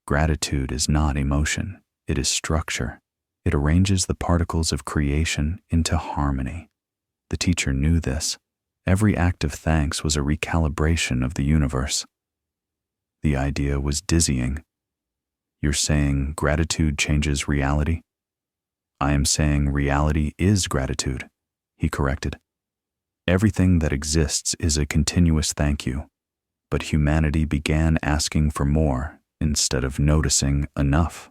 Gratitude is not emotion, it is structure. It arranges the particles of creation into harmony. The teacher knew this. Every act of thanks was a recalibration of the universe. The idea was dizzying. You're saying gratitude changes reality? I am saying reality is gratitude, he corrected. Everything that exists is a continuous thank you, but humanity began asking for more instead of noticing enough.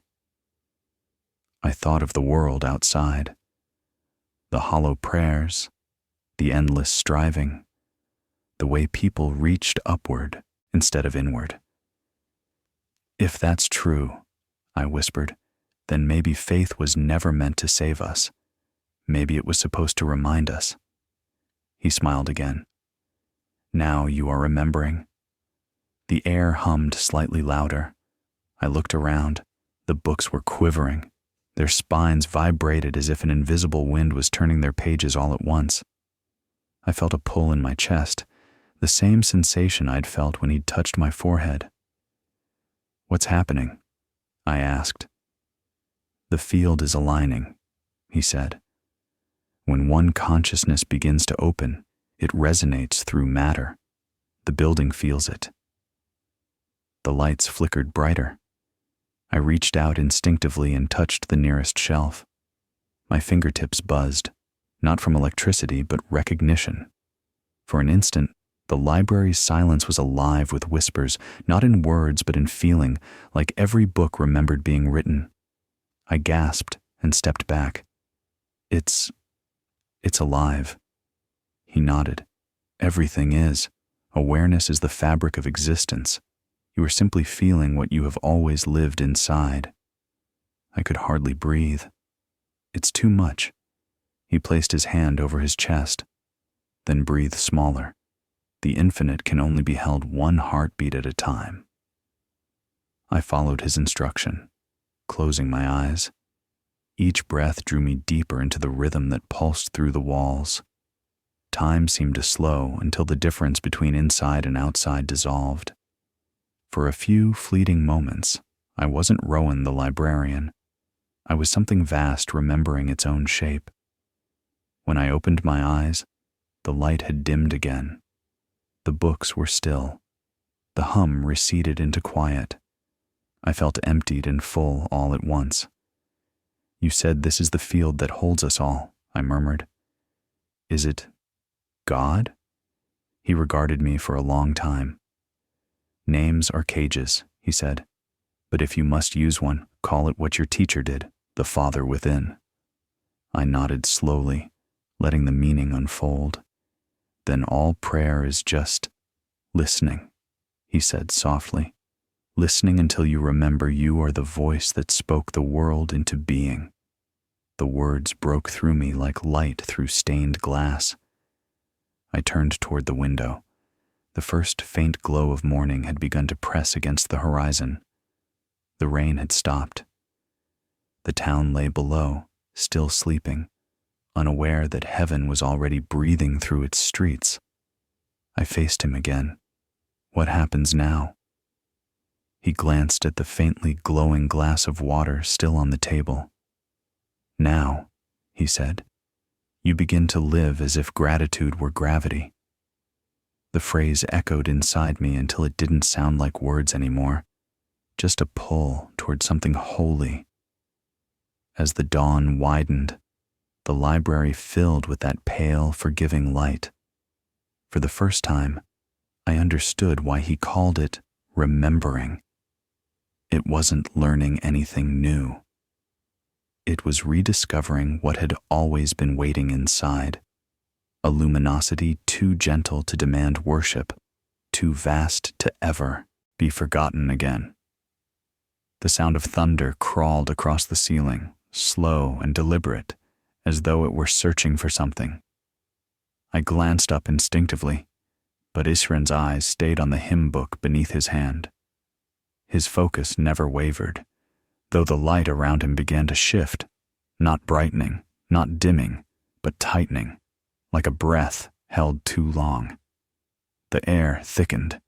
I thought of the world outside, the hollow prayers, the endless striving, the way people reached upward instead of inward. If that's true, I whispered, then maybe faith was never meant to save us. Maybe it was supposed to remind us. He smiled again. Now you are remembering. The air hummed slightly louder. I looked around. The books were quivering. Their spines vibrated as if an invisible wind was turning their pages all at once. I felt a pull in my chest, the same sensation I'd felt when he'd touched my forehead. What's happening? I asked. The field is aligning, he said. When one consciousness begins to open, it resonates through matter. The building feels it. The lights flickered brighter. I reached out instinctively and touched the nearest shelf. My fingertips buzzed, not from electricity, but recognition. For an instant, the library's silence was alive with whispers, not in words but in feeling, like every book remembered being written. I gasped and stepped back. It's alive. He nodded. Everything is. Awareness is the fabric of existence. You are simply feeling what you have always lived inside. I could hardly breathe. It's too much. He placed his hand over his chest, then breathed smaller. The infinite can only be held one heartbeat at a time. I followed his instruction, closing my eyes. Each breath drew me deeper into the rhythm that pulsed through the walls. Time seemed to slow until the difference between inside and outside dissolved. For a few fleeting moments, I wasn't Rowan the librarian. I was something vast remembering its own shape. When I opened my eyes, the light had dimmed again. The books were still. The hum receded into quiet. I felt emptied and full all at once. You said this is the field that holds us all, I murmured. Is it God? He regarded me for a long time. Names are cages, he said. But if you must use one, call it what your teacher did, the Father within. I nodded slowly, letting the meaning unfold. Then all prayer is just listening, he said softly. Listening until you remember you are the voice that spoke the world into being. The words broke through me like light through stained glass. I turned toward the window. The first faint glow of morning had begun to press against the horizon. The rain had stopped. The town lay below, still sleeping, unaware that heaven was already breathing through its streets. I faced him again. What happens now? He glanced at the faintly glowing glass of water still on the table. Now, he said, you begin to live as if gratitude were gravity. The phrase echoed inside me until it didn't sound like words anymore, just a pull toward something holy. As the dawn widened, the library filled with that pale, forgiving light. For the first time, I understood why he called it remembering. It wasn't learning anything new. It was rediscovering what had always been waiting inside, a luminosity too gentle to demand worship, too vast to ever be forgotten again. The sound of thunder crawled across the ceiling, slow and deliberate, as though it were searching for something. I glanced up instinctively, but Isrin's eyes stayed on the hymn book beneath his hand. His focus never wavered, though the light around him began to shift, not brightening, not dimming, but tightening, like a breath held too long. The air thickened.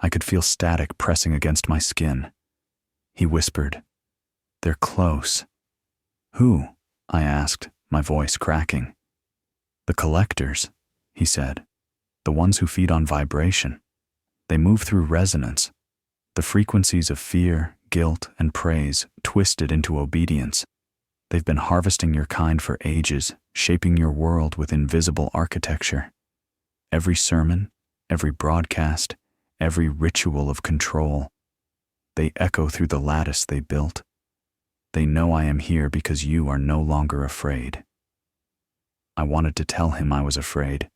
I could feel static pressing against my skin. He whispered, "They're close." "Who?" I asked, my voice cracking. "The collectors," he said. "The ones who feed on vibration. They move through resonance. The frequencies of fear, guilt, and praise twisted into obedience. They've been harvesting your kind for ages, shaping your world with invisible architecture. Every sermon, every broadcast, every ritual of control. They echo through the lattice they built. They know I am here because you are no longer afraid." I wanted to tell him I was afraid,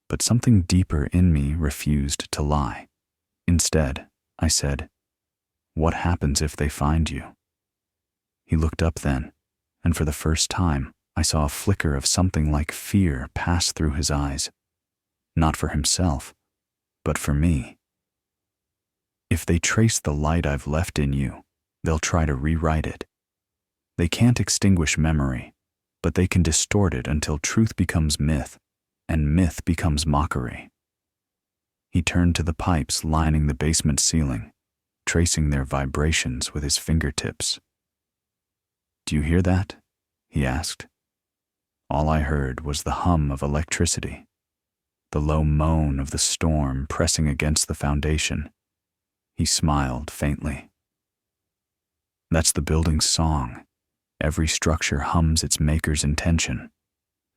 but something deeper in me refused to lie. Instead, I said, "What happens if they find you?" He looked up then, and for the first time, I saw a flicker of something like fear pass through his eyes. Not for himself, but for me. "If they trace the light I've left in you, they'll try to rewrite it. They can't extinguish memory, but they can distort it until truth becomes myth, and myth becomes mockery." He turned to the pipes lining the basement ceiling, tracing their vibrations with his fingertips. "Do you hear that?" he asked. All I heard was the hum of electricity, the low moan of the storm pressing against the foundation. He smiled faintly. "That's the building's song. Every structure hums its maker's intention.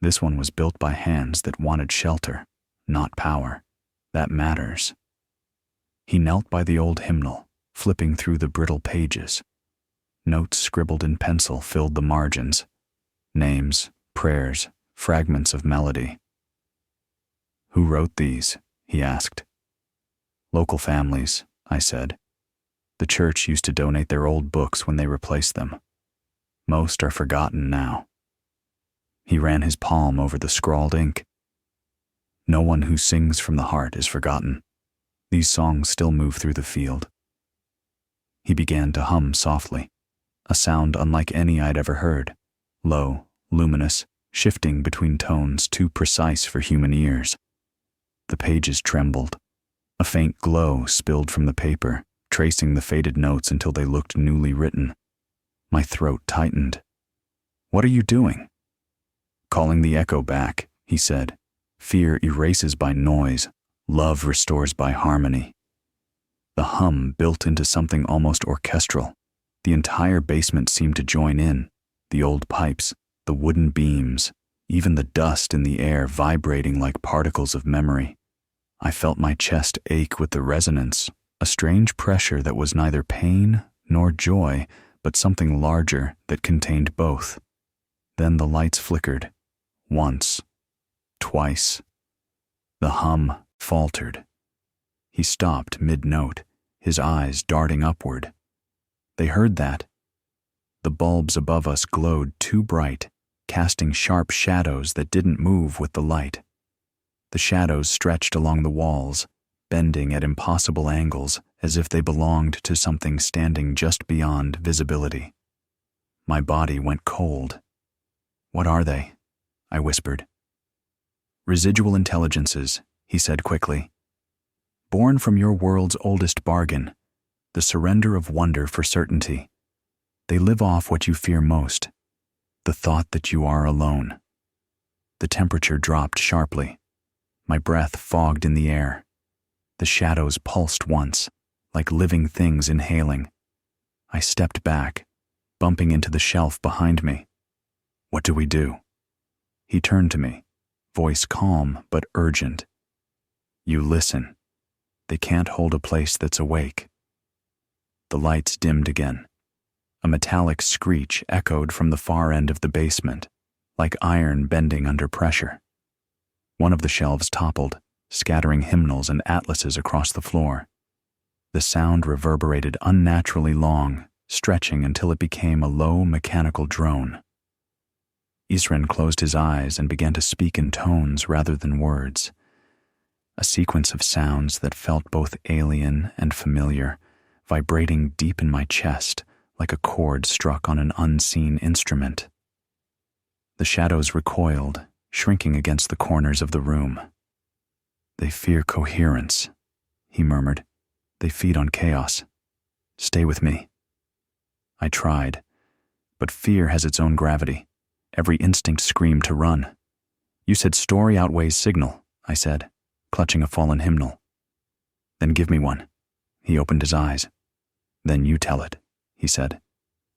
This one was built by hands that wanted shelter, not power. That matters." He knelt by the old hymnal, flipping through the brittle pages. Notes scribbled in pencil filled the margins. Names, prayers, fragments of melody. "Who wrote these?" he asked. "Local families," I said. "The church used to donate their old books when they replaced them. Most are forgotten now." He ran his palm over the scrawled ink. "No one who sings from the heart is forgotten. These songs still move through the field." He began to hum softly, a sound unlike any I'd ever heard, low, luminous, shifting between tones too precise for human ears. The pages trembled. A faint glow spilled from the paper, tracing the faded notes until they looked newly written. My throat tightened. "What are you doing?" "Calling the echo back," he said. "Fear erases by noise. Love restores by harmony." The hum built into something almost orchestral. The entire basement seemed to join in. The old pipes, the wooden beams, even the dust in the air vibrating like particles of memory. I felt my chest ache with the resonance, a strange pressure that was neither pain nor joy, but something larger that contained both. Then the lights flickered. Once. Twice. The hum faltered. He stopped mid-note, his eyes darting upward. They heard that. The bulbs above us glowed too bright, casting sharp shadows that didn't move with the light. The shadows stretched along the walls, bending at impossible angles as if they belonged to something standing just beyond visibility. My body went cold. "What are they?" I whispered. "Residual intelligences," he said quickly. "Born from your world's oldest bargain, the surrender of wonder for certainty. They live off what you fear most, the thought that you are alone." The temperature dropped sharply. My breath fogged in the air. The shadows pulsed once, like living things inhaling. I stepped back, bumping into the shelf behind me. "What do we do?" He turned to me, voice calm but urgent. "You listen. They can't hold a place that's awake." The lights dimmed again. A metallic screech echoed from the far end of the basement, like iron bending under pressure. One of the shelves toppled, scattering hymnals and atlases across the floor. The sound reverberated unnaturally long, stretching until it became a low mechanical drone. Isren closed his eyes and began to speak in tones rather than words. A sequence of sounds that felt both alien and familiar, vibrating deep in my chest like a chord struck on an unseen instrument. The shadows recoiled, shrinking against the corners of the room. "They fear coherence," he murmured. "They feed on chaos. Stay with me." I tried, but fear has its own gravity. Every instinct screamed to run. "You said story outweighs signal," I said, clutching a fallen hymnal. "Then give me one." He opened his eyes. "Then you tell it," he said.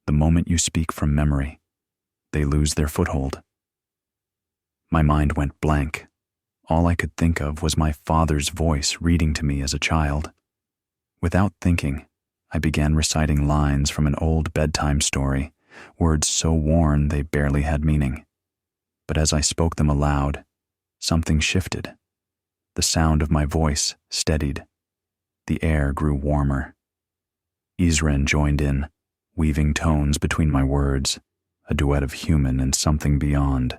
"The moment you speak from memory, they lose their foothold." My mind went blank. All I could think of was my father's voice reading to me as a child. Without thinking, I began reciting lines from an old bedtime story, words so worn they barely had meaning. But as I spoke them aloud, something shifted. The sound of my voice steadied. The air grew warmer. Isren joined in, weaving tones between my words, a duet of human and something beyond.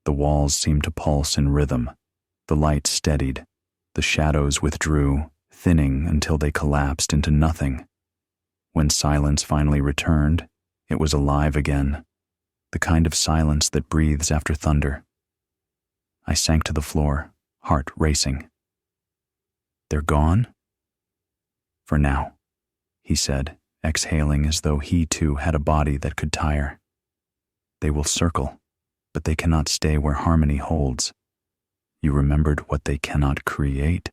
The walls seemed to pulse in rhythm. The light steadied. The shadows withdrew, thinning until they collapsed into nothing. When silence finally returned, it was alive again, the kind of silence that breathes after thunder. I sank to the floor, heart racing. "They're gone?" "For now," he said, exhaling as though he too had a body that could tire. "They will circle, but they cannot stay where harmony holds. You remembered what they cannot create?"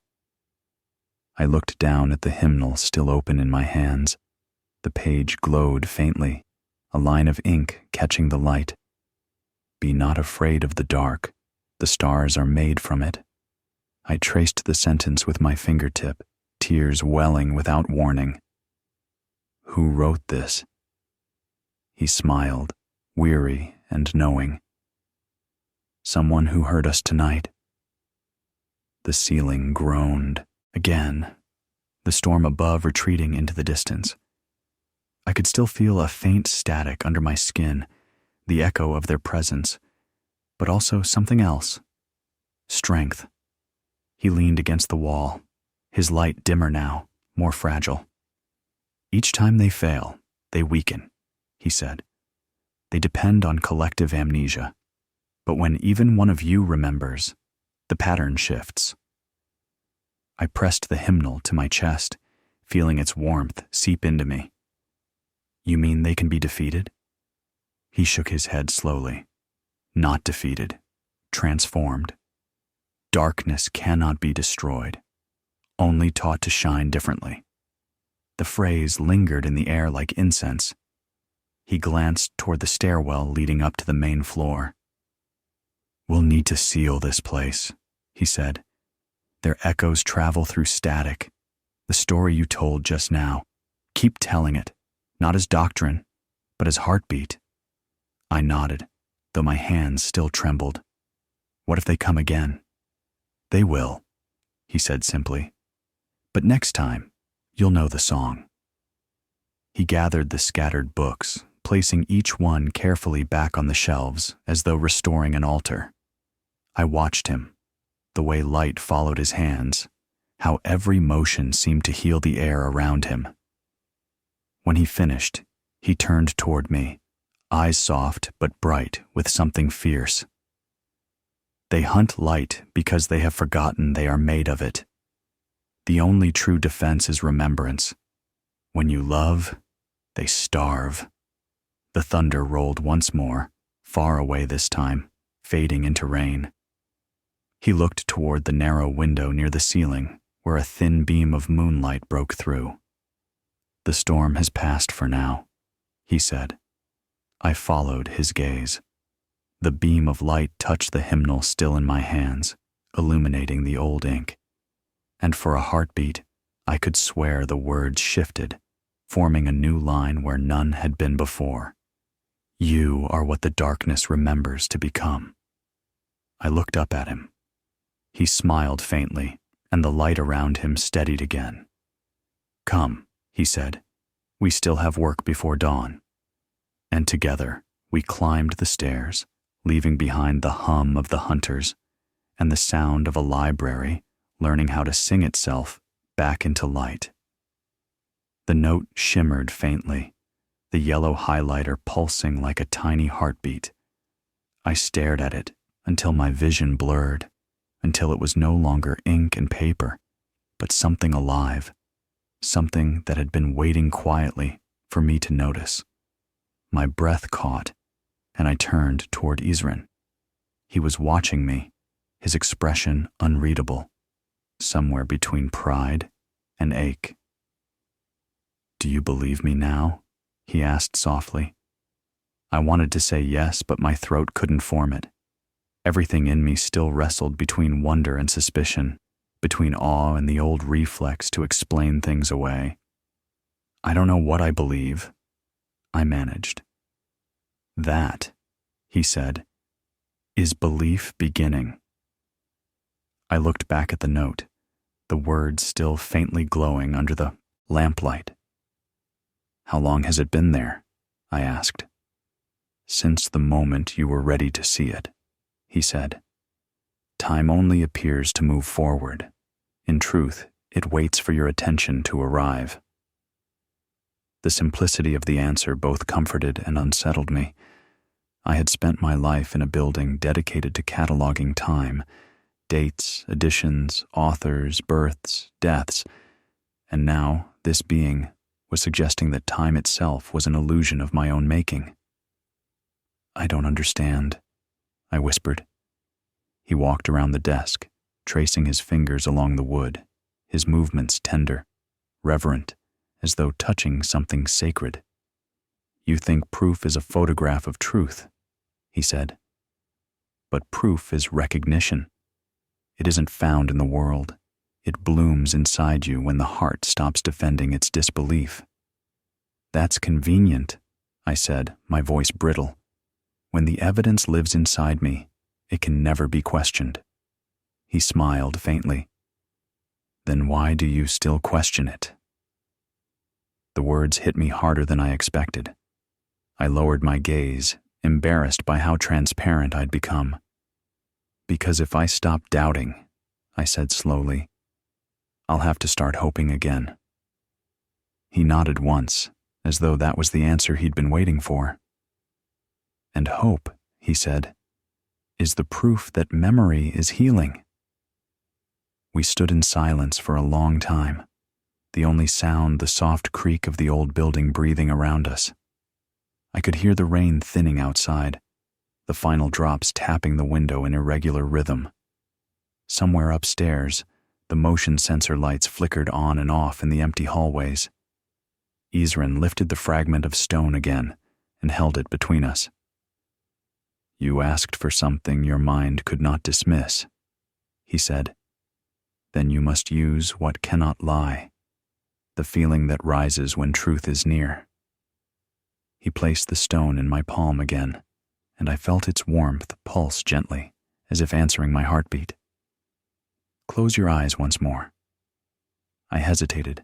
I looked down at the hymnal still open in my hands. The page glowed faintly, a line of ink catching the light. "Be not afraid of the dark. The stars are made from it." I traced the sentence with my fingertip, tears welling without warning. "Who wrote this?" He smiled, weary and knowing. "Someone who heard us tonight." The ceiling groaned again, the storm above retreating into the distance. I could still feel a faint static under my skin, the echo of their presence, but also something else. Strength. He leaned against the wall, his light dimmer now, more fragile. "Each time they fail, they weaken," he said. "They depend on collective amnesia. But when even one of you remembers, the pattern shifts." I pressed the hymnal to my chest, feeling its warmth seep into me. "You mean they can be defeated?" He shook his head slowly. "Not defeated, transformed. Darkness cannot be destroyed, only taught to shine differently." The phrase lingered in the air like incense. He glanced toward the stairwell leading up to the main floor. "We'll need to seal this place," he said. "Their echoes travel through static. The story you told just now, keep telling it, not as doctrine, but as heartbeat." I nodded, though my hands still trembled. "What if they come again?" They will, he said simply. But next time, you'll know the song. He gathered the scattered books, placing each one carefully back on the shelves as though restoring an altar. I watched him, the way light followed his hands, how every motion seemed to heal the air around him. When he finished, he turned toward me, eyes soft but bright with something fierce. They hunt light because they have forgotten they are made of it. The only true defense is remembrance. When you love, they starve. The thunder rolled once more, far away this time, fading into rain. He looked toward the narrow window near the ceiling, where a thin beam of moonlight broke through. The storm has passed for now, he said. I followed his gaze. The beam of light touched the hymnal still in my hands, illuminating the old ink. And for a heartbeat, I could swear the words shifted, forming a new line where none had been before. You are what the darkness remembers to become. I looked up at him. He smiled faintly, and the light around him steadied again. Come, he said. We still have work before dawn. And together, we climbed the stairs, leaving behind the hum of the hunters and the sound of a library learning how to sing itself back into light. The note shimmered faintly, the yellow highlighter pulsing like a tiny heartbeat. I stared at it until my vision blurred, until it was no longer ink and paper, but something alive, something that had been waiting quietly for me to notice. My breath caught, and I turned toward Isren. He was watching me, his expression unreadable, somewhere between pride and ache. Do you believe me now? He asked softly. I wanted to say yes, but my throat couldn't form it. Everything in me still wrestled between wonder and suspicion, between awe and the old reflex to explain things away. I don't know what I believe, I managed. That, he said, is belief beginning. I looked back at the note, the words still faintly glowing under the lamplight. How long has it been there? I asked. Since the moment you were ready to see it, he said. Time only appears to move forward. In truth, it waits for your attention to arrive. The simplicity of the answer both comforted and unsettled me. I had spent my life in a building dedicated to cataloging time, dates, editions, authors, births, deaths, and now this being was suggesting that time itself was an illusion of my own making. I don't understand, I whispered. He walked around the desk, tracing his fingers along the wood, his movements tender, reverent, as though touching something sacred. You think proof is a photograph of truth, he said. But proof is recognition. It isn't found in the world. It blooms inside you when the heart stops defending its disbelief. That's convenient, I said, my voice brittle. When the evidence lives inside me, it can never be questioned. He smiled faintly. Then why do you still question it? The words hit me harder than I expected. I lowered my gaze, embarrassed by how transparent I'd become. Because if I stop doubting, I said slowly, I'll have to start hoping again. He nodded once, as though that was the answer he'd been waiting for. And hope, he said, is the proof that memory is healing. We stood in silence for a long time, the only sound the soft creak of the old building breathing around us. I could hear the rain thinning outside, the final drops tapping the window in irregular rhythm. Somewhere upstairs, the motion sensor lights flickered on and off in the empty hallways. Isren lifted the fragment of stone again and held it between us. You asked for something your mind could not dismiss, he said. Then you must use what cannot lie, the feeling that rises when truth is near. He placed the stone in my palm again, and I felt its warmth pulse gently, as if answering my heartbeat. Close your eyes once more. I hesitated.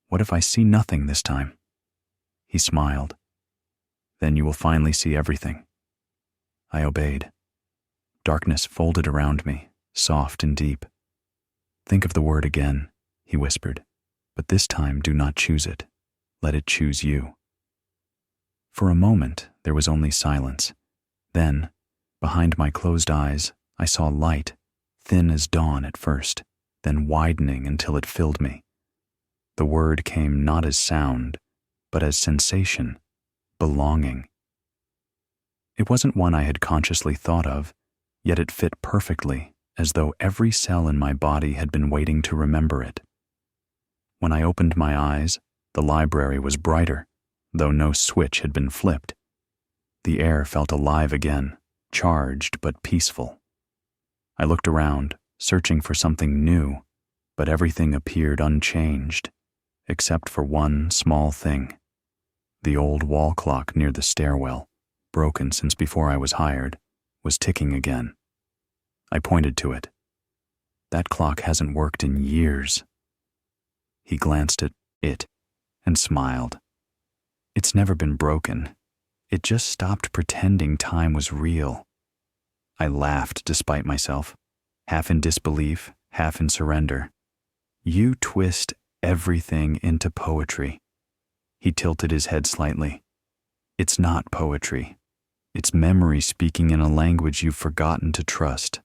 What if I see nothing this time? He smiled. Then you will finally see everything. I obeyed. Darkness folded around me, soft and deep. Think of the word again, he whispered, but this time do not choose it. Let it choose you. For a moment, there was only silence. Then, behind my closed eyes, I saw light, thin as dawn at first, then widening until it filled me. The word came not as sound, but as sensation, belonging. It wasn't one I had consciously thought of, yet it fit perfectly, as though every cell in my body had been waiting to remember it. When I opened my eyes, the library was brighter, though no switch had been flipped. The air felt alive again, charged but peaceful. I looked around, searching for something new, but everything appeared unchanged, except for one small thing. The old wall clock near the stairwell, broken since before I was hired, was ticking again. I pointed to it. That clock hasn't worked in years. He glanced at it and smiled. It's never been broken. It just stopped pretending time was real. I laughed despite myself, half in disbelief, half in surrender. You twist everything into poetry. He tilted his head slightly. It's not poetry. It's memory speaking in a language you've forgotten to trust.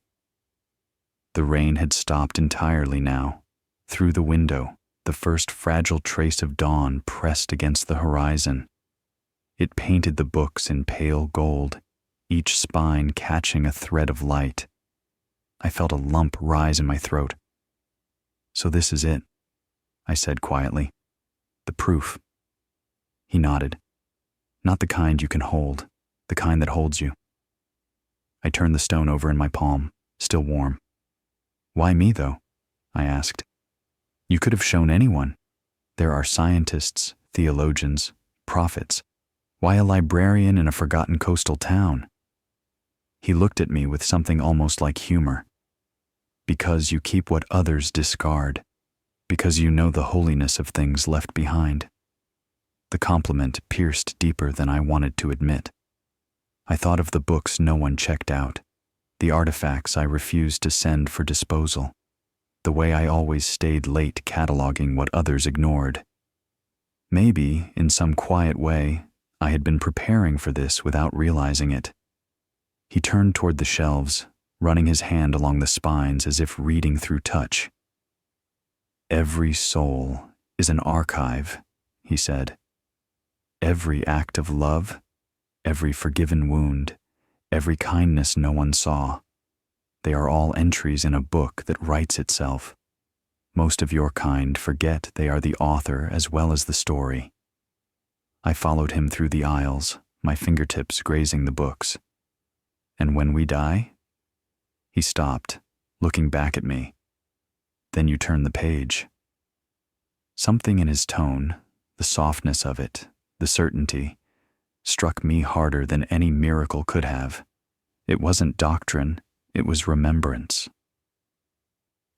The rain had stopped entirely now. Through the window, the first fragile trace of dawn pressed against the horizon. It painted the books in pale gold, each spine catching a thread of light. I felt a lump rise in my throat. So this is it, I said quietly. The proof. He nodded. Not the kind you can hold, the kind that holds you. I turned the stone over in my palm, still warm. Why me, though? I asked. You could have shown anyone. There are scientists, theologians, prophets. Why a librarian in a forgotten coastal town? He looked at me with something almost like humor. Because you keep what others discard. Because you know the holiness of things left behind. The compliment pierced deeper than I wanted to admit. I thought of the books no one checked out, the artifacts I refused to send for disposal, the way I always stayed late cataloging what others ignored. Maybe, in some quiet way, I had been preparing for this without realizing it. He turned toward the shelves, running his hand along the spines as if reading through touch. Every soul is an archive, he said. Every act of love, every forgiven wound, every kindness no one saw. They are all entries in a book that writes itself. Most of your kind forget they are the author as well as the story. I followed him through the aisles, my fingertips grazing the books. And when we die? He stopped, looking back at me. Then you turn the page. Something in his tone, the softness of it, the certainty, struck me harder than any miracle could have. It wasn't doctrine, it was remembrance.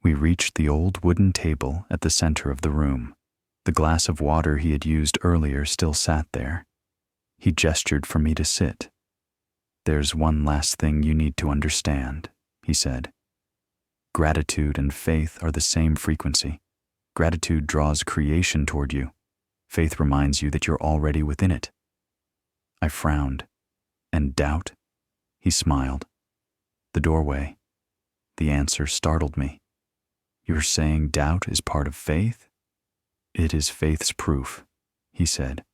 We reached the old wooden table at the center of the room. The glass of water he had used earlier still sat there. He gestured for me to sit. There's one last thing you need to understand, he said. Gratitude and faith are the same frequency. Gratitude draws creation toward you. Faith reminds you that you're already within it. I frowned. And doubt? He smiled. The doorway. The answer startled me. You're saying doubt is part of faith? It is faith's proof, he said.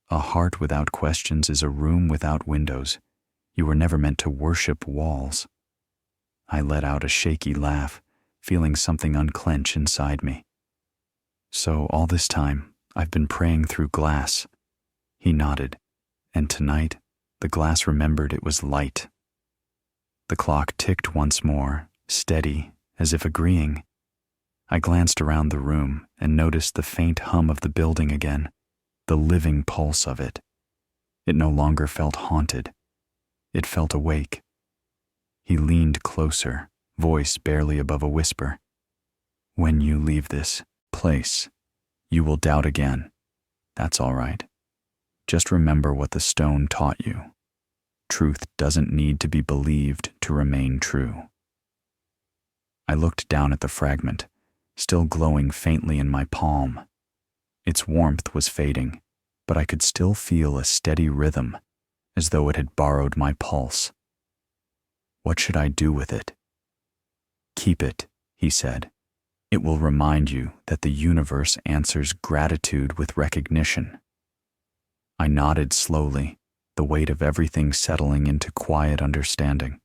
A heart without questions is a room without windows. You were never meant to worship walls. I let out a shaky laugh, feeling something unclench inside me. So all this time, I've been praying through glass. He nodded, and tonight, the glass remembered it was light. The clock ticked once more, steady, as if agreeing. I glanced around the room and noticed the faint hum of the building again, the living pulse of it. It no longer felt haunted. It felt awake. He leaned closer, voice barely above a whisper. When you leave this place, you will doubt again. That's all right. Just remember what the stone taught you. Truth doesn't need to be believed to remain true. I looked down at the fragment, still glowing faintly in my palm. Its warmth was fading, but I could still feel a steady rhythm, as though it had borrowed my pulse. What should I do with it? Keep it, he said. It will remind you that the universe answers gratitude with recognition. I nodded slowly, the weight of everything settling into quiet understanding.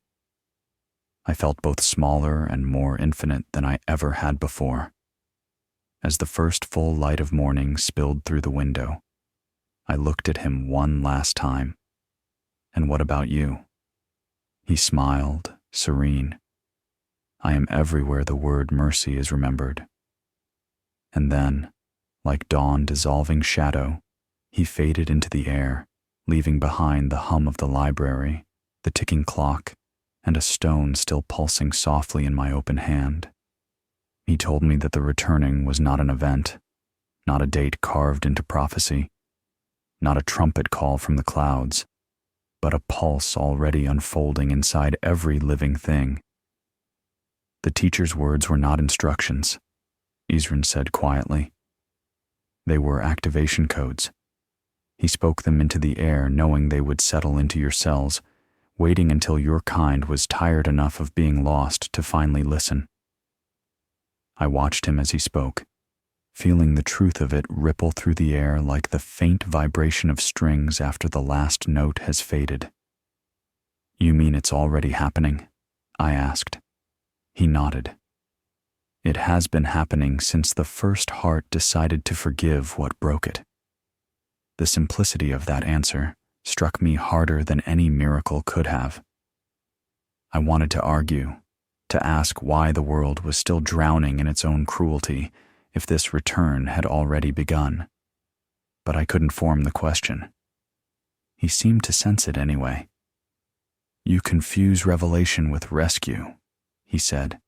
I felt both smaller and more infinite than I ever had before. As the first full light of morning spilled through the window, I looked at him one last time. And what about you? He smiled, serene. I am everywhere the word mercy is remembered. And then, like dawn dissolving shadow, he faded into the air, leaving behind the hum of the library, the ticking clock, and a stone still pulsing softly in my open hand. He told me that the returning was not an event, not a date carved into prophecy, not a trumpet call from the clouds, but a pulse already unfolding inside every living thing. The teacher's words were not instructions, Isran said quietly. They were activation codes. He spoke them into the air, knowing they would settle into your cells, waiting until your kind was tired enough of being lost to finally listen. I watched him as he spoke, feeling the truth of it ripple through the air like the faint vibration of strings after the last note has faded. You mean it's already happening? I asked. He nodded. It has been happening since the first heart decided to forgive what broke it. The simplicity of that answer struck me harder than any miracle could have. I wanted to argue, to ask why the world was still drowning in its own cruelty if this return had already begun. But I couldn't form the question. He seemed to sense it anyway. You confuse revelation with rescue, he said.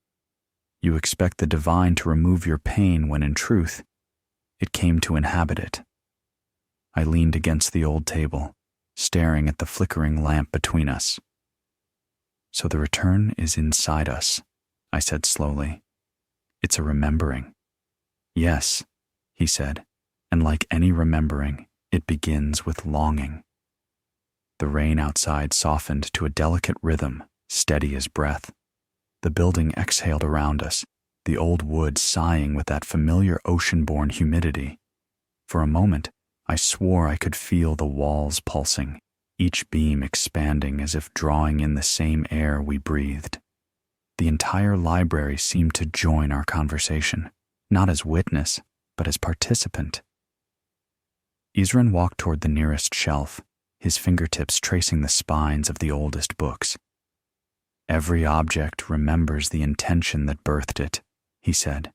You expect the divine to remove your pain when in truth, it came to inhabit it. I leaned against the old table, staring at the flickering lamp between us. So the return is inside us, I said slowly. It's a remembering. Yes, he said, and like any remembering, it begins with longing. The rain outside softened to a delicate rhythm, steady as breath. The building exhaled around us, the old wood sighing with that familiar ocean-born humidity. For a moment, I swore I could feel the walls pulsing, each beam expanding as if drawing in the same air we breathed. The entire library seemed to join our conversation, not as witness, but as participant. Isran walked toward the nearest shelf, his fingertips tracing the spines of the oldest books. Every object remembers the intention that birthed it, he said.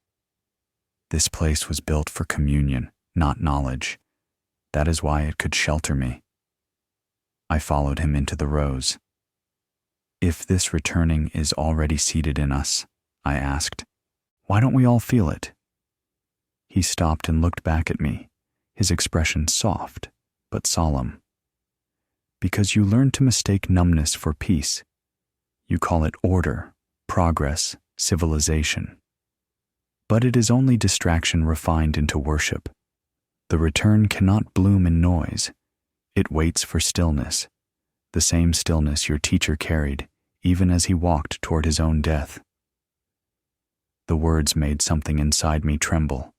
This place was built for communion, not knowledge. That is why it could shelter me. I followed him into the rows. If this returning is already seated in us, I asked, why don't we all feel it? He stopped and looked back at me, his expression soft but solemn. Because you learn to mistake numbness for peace. You call it order, progress, civilization. But it is only distraction refined into worship. The return cannot bloom in noise. It waits for stillness, the same stillness your teacher carried, even as he walked toward his own death. The words made something inside me tremble.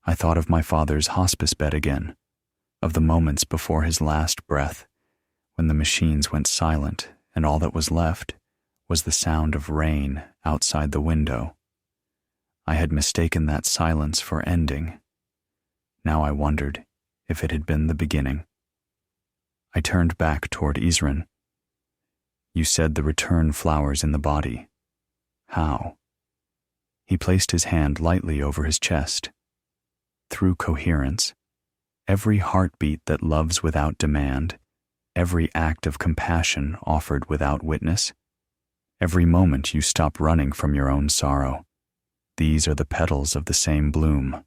I thought of my father's hospice bed again, of the moments before his last breath, when the machines went silent and all that was left was the sound of rain outside the window. I had mistaken that silence for ending. Now I wondered if it had been the beginning. I turned back toward Isran. You said the return flowers in the body. How? He placed his hand lightly over his chest. Through coherence, every heartbeat that loves without demand, every act of compassion offered without witness, every moment you stop running from your own sorrow, These are the petals of the same bloom.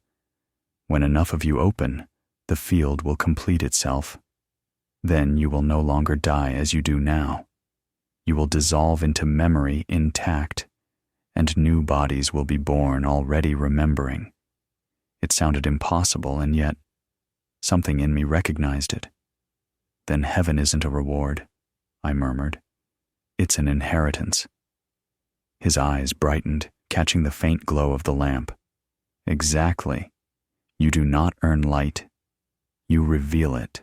When enough of you open, the field will complete itself. Then you will no longer die as you do now. You will dissolve into memory intact, and new bodies will be born already remembering. It sounded impossible, and yet something in me recognized it. Then heaven isn't a reward, I murmured. It's an inheritance. His eyes brightened, catching the faint glow of the lamp. Exactly. You do not earn light. You reveal it.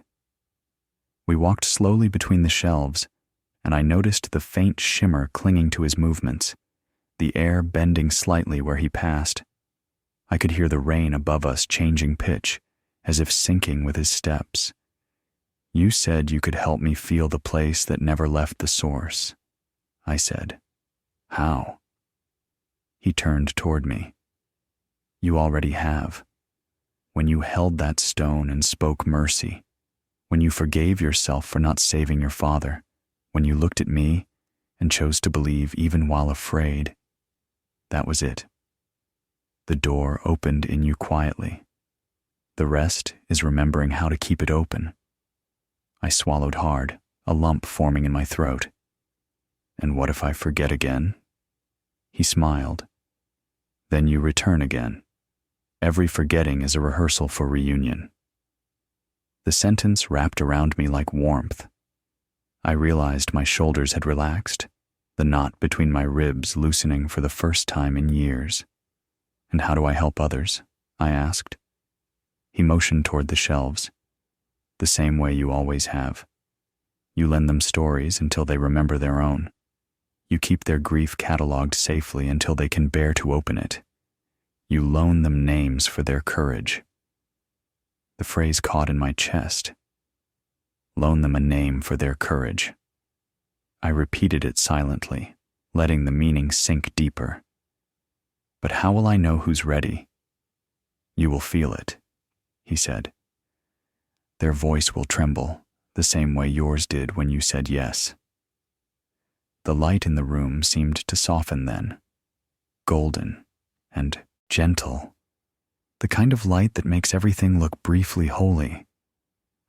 We walked slowly between the shelves, and I noticed the faint shimmer clinging to his movements, the air bending slightly where he passed. I could hear the rain above us changing pitch, as if syncing with his steps. You said you could help me feel the place that never left the source, I said. How? He turned toward me. You already have. When you held that stone and spoke mercy, when you forgave yourself for not saving your father, when you looked at me and chose to believe even while afraid, that was it. The door opened in you quietly. The rest is remembering how to keep it open. I swallowed hard, a lump forming in my throat. And what if I forget again? He smiled. Then you return again. Every forgetting is a rehearsal for reunion. The sentence wrapped around me like warmth. I realized my shoulders had relaxed, the knot between my ribs loosening for the first time in years. And how do I help others? I asked. He motioned toward the shelves. The same way you always have. You lend them stories until they remember their own. You keep their grief cataloged safely until they can bear to open it. You loan them names for their courage. The phrase caught in my chest. Loan them a name for their courage. I repeated it silently, letting the meaning sink deeper. But how will I know who's ready? You will feel it, he said. Their voice will tremble, the same way yours did when you said yes. The light in the room seemed to soften then, golden and gentle, the kind of light that makes everything look briefly holy.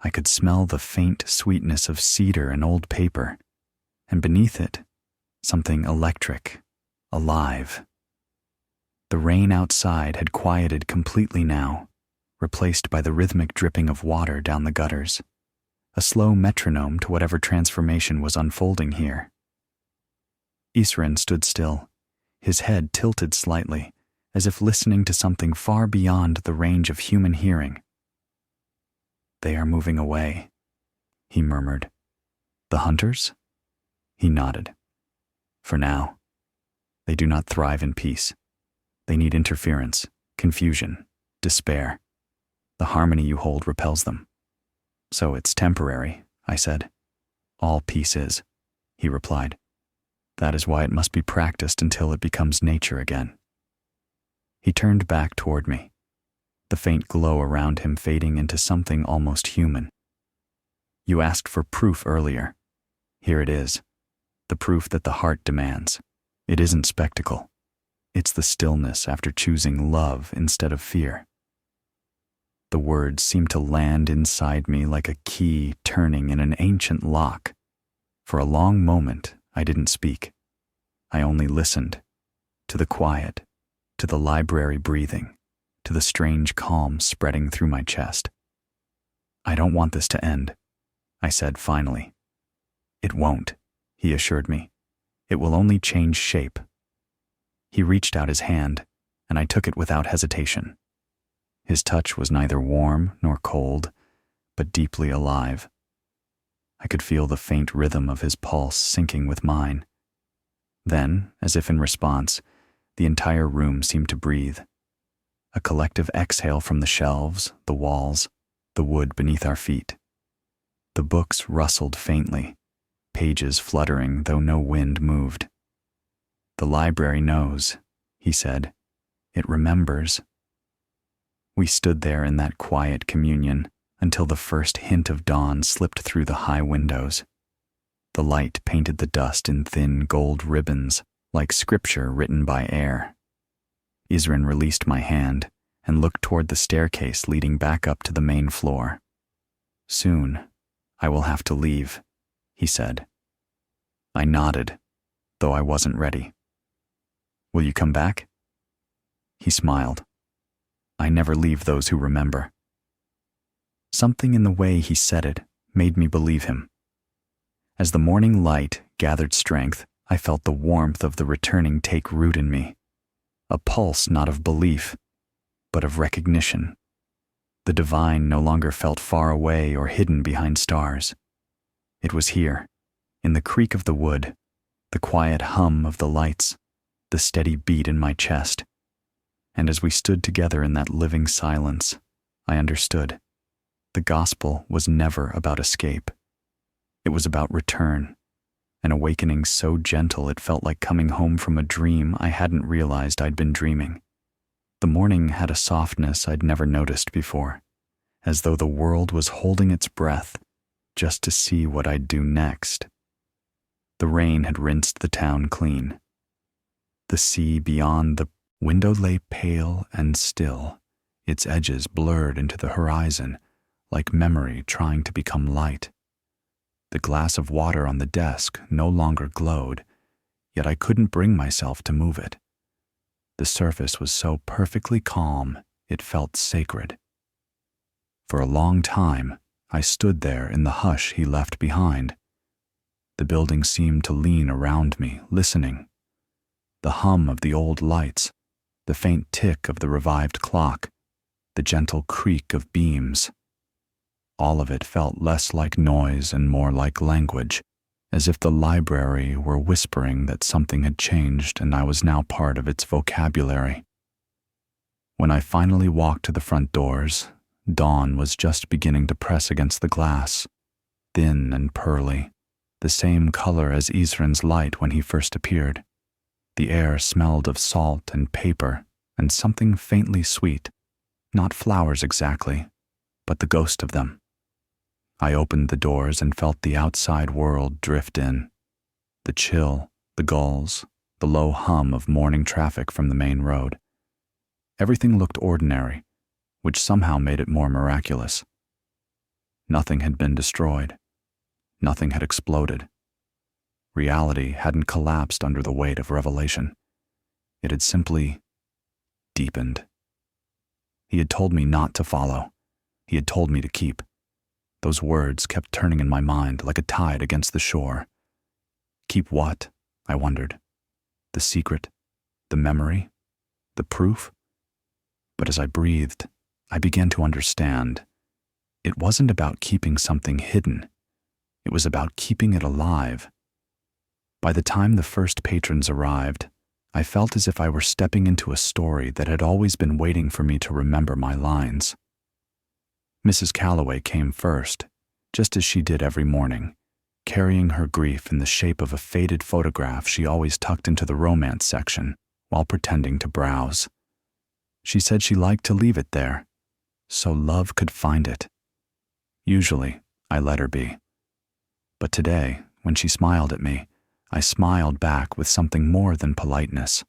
I could smell the faint sweetness of cedar and old paper, and beneath it, something electric, alive. The rain outside had quieted completely now, replaced by the rhythmic dripping of water down the gutters, a slow metronome to whatever transformation was unfolding here. Isrin stood still, his head tilted slightly, as if listening to something far beyond the range of human hearing. They are moving away, he murmured. The hunters? He nodded. For now. They do not thrive in peace. They need interference, confusion, despair. The harmony you hold repels them. So it's temporary, I said. All peace is, he replied. That is why it must be practiced until it becomes nature again. He turned back toward me, the faint glow around him fading into something almost human. You asked for proof earlier. Here it is, the proof that the heart demands. It isn't spectacle. It's the stillness after choosing love instead of fear. The words seemed to land inside me like a key turning in an ancient lock. For a long moment, I didn't speak. I only listened, to the quiet, to the library breathing, to the strange calm spreading through my chest. I don't want this to end, I said finally. It won't, he assured me. It will only change shape. He reached out his hand, and I took it without hesitation. His touch was neither warm nor cold, but deeply alive. I could feel the faint rhythm of his pulse syncing with mine. Then, as if in response, the entire room seemed to breathe. A collective exhale from the shelves, the walls, the wood beneath our feet. The books rustled faintly, pages fluttering though no wind moved. The library knows, he said. It remembers. We stood there in that quiet communion until the first hint of dawn slipped through the high windows. The light painted the dust in thin gold ribbons, like scripture written by air. Isrin released my hand and looked toward the staircase leading back up to the main floor. "Soon, I will have to leave," he said. I nodded, though I wasn't ready. "Will you come back?" He smiled. "I never leave those who remember." Something in the way he said it made me believe him. As the morning light gathered strength, I felt the warmth of the returning take root in me, a pulse not of belief, but of recognition. The divine no longer felt far away or hidden behind stars. It was here, in the creak of the wood, the quiet hum of the lights, the steady beat in my chest. And as we stood together in that living silence, I understood. The gospel was never about escape. It was about return, an awakening so gentle it felt like coming home from a dream I hadn't realized I'd been dreaming. The morning had a softness I'd never noticed before, as though the world was holding its breath just to see what I'd do next. The rain had rinsed the town clean. The sea beyond the window lay pale and still, its edges blurred into the horizon, like memory trying to become light. The glass of water on the desk no longer glowed, yet I couldn't bring myself to move it. The surface was so perfectly calm, it felt sacred. For a long time, I stood there in the hush he left behind. The building seemed to lean around me, listening. The hum of the old lights, the faint tick of the revived clock, the gentle creak of beams. All of it felt less like noise and more like language, as if the library were whispering that something had changed and I was now part of its vocabulary. When I finally walked to the front doors, dawn was just beginning to press against the glass, thin and pearly, the same color as Isrin's light when he first appeared. The air smelled of salt and paper and something faintly sweet, not flowers exactly, but the ghost of them. I opened the doors and felt the outside world drift in. The chill, the gulls, the low hum of morning traffic from the main road. Everything looked ordinary, which somehow made it more miraculous. Nothing had been destroyed. Nothing had exploded. Reality hadn't collapsed under the weight of revelation. It had simply deepened. He had told me not to follow. He had told me to keep. Those words kept turning in my mind like a tide against the shore. Keep what? I wondered. The secret? The memory? The proof? But as I breathed, I began to understand. It wasn't about keeping something hidden. It was about keeping it alive. By the time the first patrons arrived, I felt as if I were stepping into a story that had always been waiting for me to remember my lines. Mrs. Calloway came first, just as she did every morning, carrying her grief in the shape of a faded photograph she always tucked into the romance section while pretending to browse. She said she liked to leave it there, so love could find it. Usually, I let her be. But today, when she smiled at me, I smiled back with something more than politeness.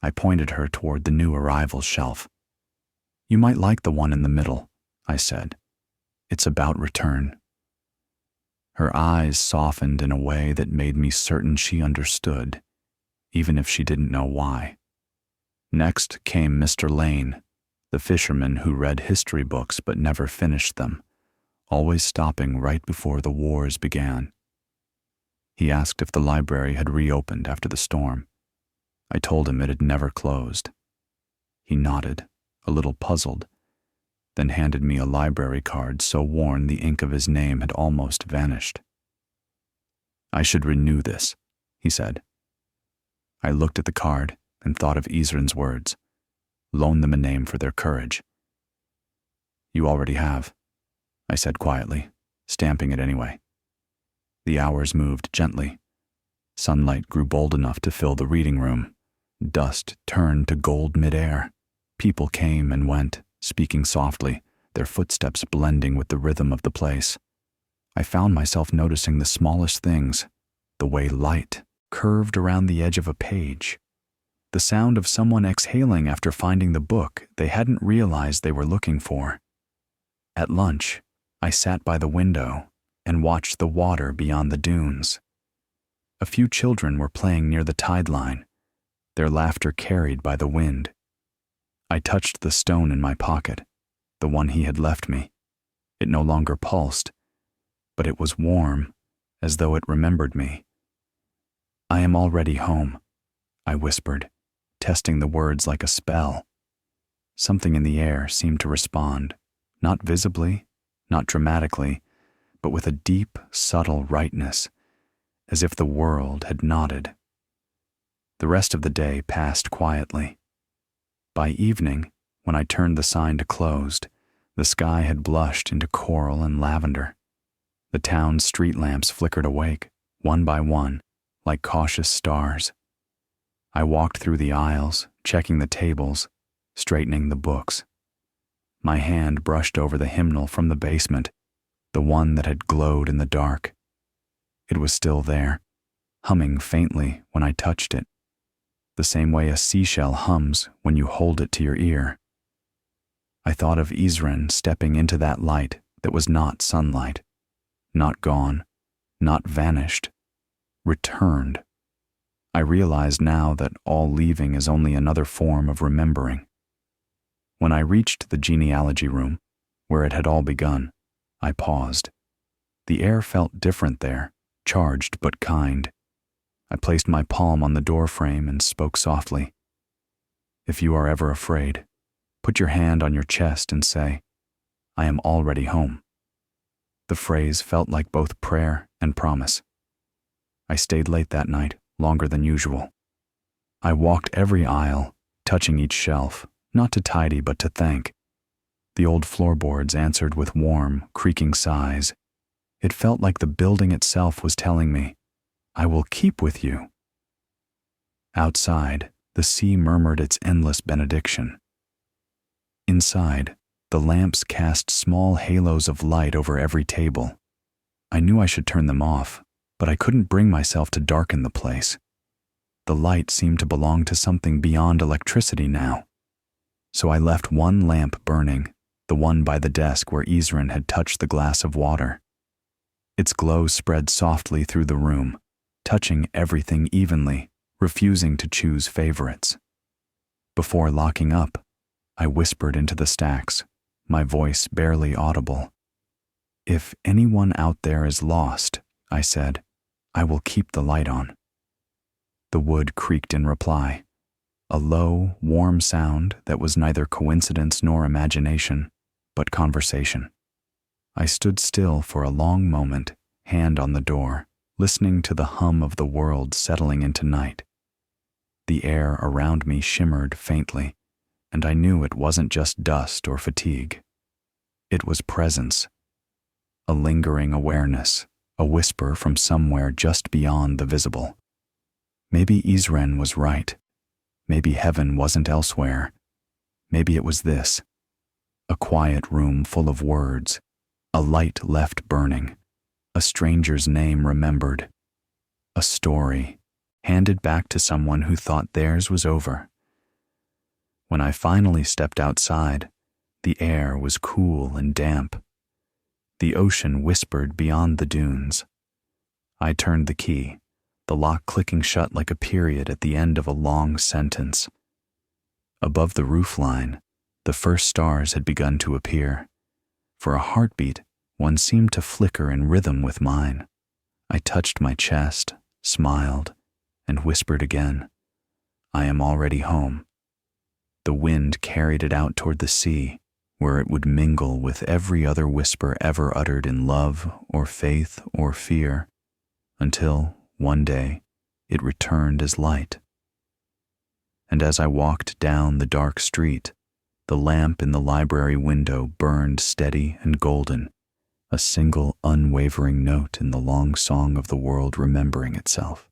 I pointed her toward the new arrivals shelf. "You might like the one in the middle," I said. "It's about return." Her eyes softened in a way that made me certain she understood, even if she didn't know why. Next came Mr. Lane, the fisherman who read history books but never finished them, always stopping right before the wars began. He asked if the library had reopened after the storm. I told him it had never closed. He nodded, a little puzzled, then handed me a library card so worn the ink of his name had almost vanished. "I should renew this," he said. I looked at the card and thought of Isrin's words, "Loan them a name for their courage." "You already have," I said quietly, stamping it anyway. The hours moved gently. Sunlight grew bold enough to fill the reading room. Dust turned to gold midair. People came and went, speaking softly, their footsteps blending with the rhythm of the place. I found myself noticing the smallest things, the way light curved around the edge of a page, the sound of someone exhaling after finding the book they hadn't realized they were looking for. At lunch, I sat by the window and watched the water beyond the dunes. A few children were playing near the tide line, their laughter carried by the wind. I touched the stone in my pocket, the one he had left me. It no longer pulsed, but it was warm, as though it remembered me. "I am already home," I whispered, testing the words like a spell. Something in the air seemed to respond, not visibly, not dramatically, but with a deep, subtle rightness, as if the world had nodded. The rest of the day passed quietly. By evening, when I turned the sign to closed, the sky had blushed into coral and lavender. The town's street lamps flickered awake, one by one, like cautious stars. I walked through the aisles, checking the tables, straightening the books. My hand brushed over the hymnal from the basement, the one that had glowed in the dark. It was still there, humming faintly when I touched it, the same way a seashell hums when you hold it to your ear. I thought of Isren stepping into that light that was not sunlight, not gone, not vanished, returned. I realized now that all leaving is only another form of remembering. When I reached the genealogy room, where it had all begun, I paused. The air felt different there, charged but kind. I placed my palm on the doorframe and spoke softly. "If you are ever afraid, put your hand on your chest and say, 'I am already home.'" The phrase felt like both prayer and promise. I stayed late that night, longer than usual. I walked every aisle, touching each shelf, not to tidy but to thank. The old floorboards answered with warm, creaking sighs. It felt like the building itself was telling me, "I will keep with you." Outside, the sea murmured its endless benediction. Inside, the lamps cast small halos of light over every table. I knew I should turn them off, but I couldn't bring myself to darken the place. The light seemed to belong to something beyond electricity now. So I left one lamp burning, the one by the desk where Isren had touched the glass of water. Its glow spread softly through the room, touching everything evenly, refusing to choose favorites. Before locking up, I whispered into the stacks, my voice barely audible. "If anyone out there is lost," I said, "I will keep the light on." The wood creaked in reply, a low, warm sound that was neither coincidence nor imagination, but conversation. I stood still for a long moment, hand on the door, listening to the hum of the world settling into night. The air around me shimmered faintly, and I knew it wasn't just dust or fatigue. It was presence, a lingering awareness, a whisper from somewhere just beyond the visible. Maybe Isren was right. Maybe heaven wasn't elsewhere. Maybe it was this: a quiet room full of words, a light left burning, a stranger's name remembered, a story handed back to someone who thought theirs was over. When I finally stepped outside, the air was cool and damp. The ocean whispered beyond the dunes. I turned the key, the lock clicking shut like a period at the end of a long sentence. Above the roofline, the first stars had begun to appear. For a heartbeat, one seemed to flicker in rhythm with mine. I touched my chest, smiled, and whispered again, "I am already home." The wind carried it out toward the sea, where it would mingle with every other whisper ever uttered in love or faith or fear, until, one day, it returned as light. And as I walked down the dark street, the lamp in the library window burned steady and golden, a single unwavering note in the long song of the world remembering itself.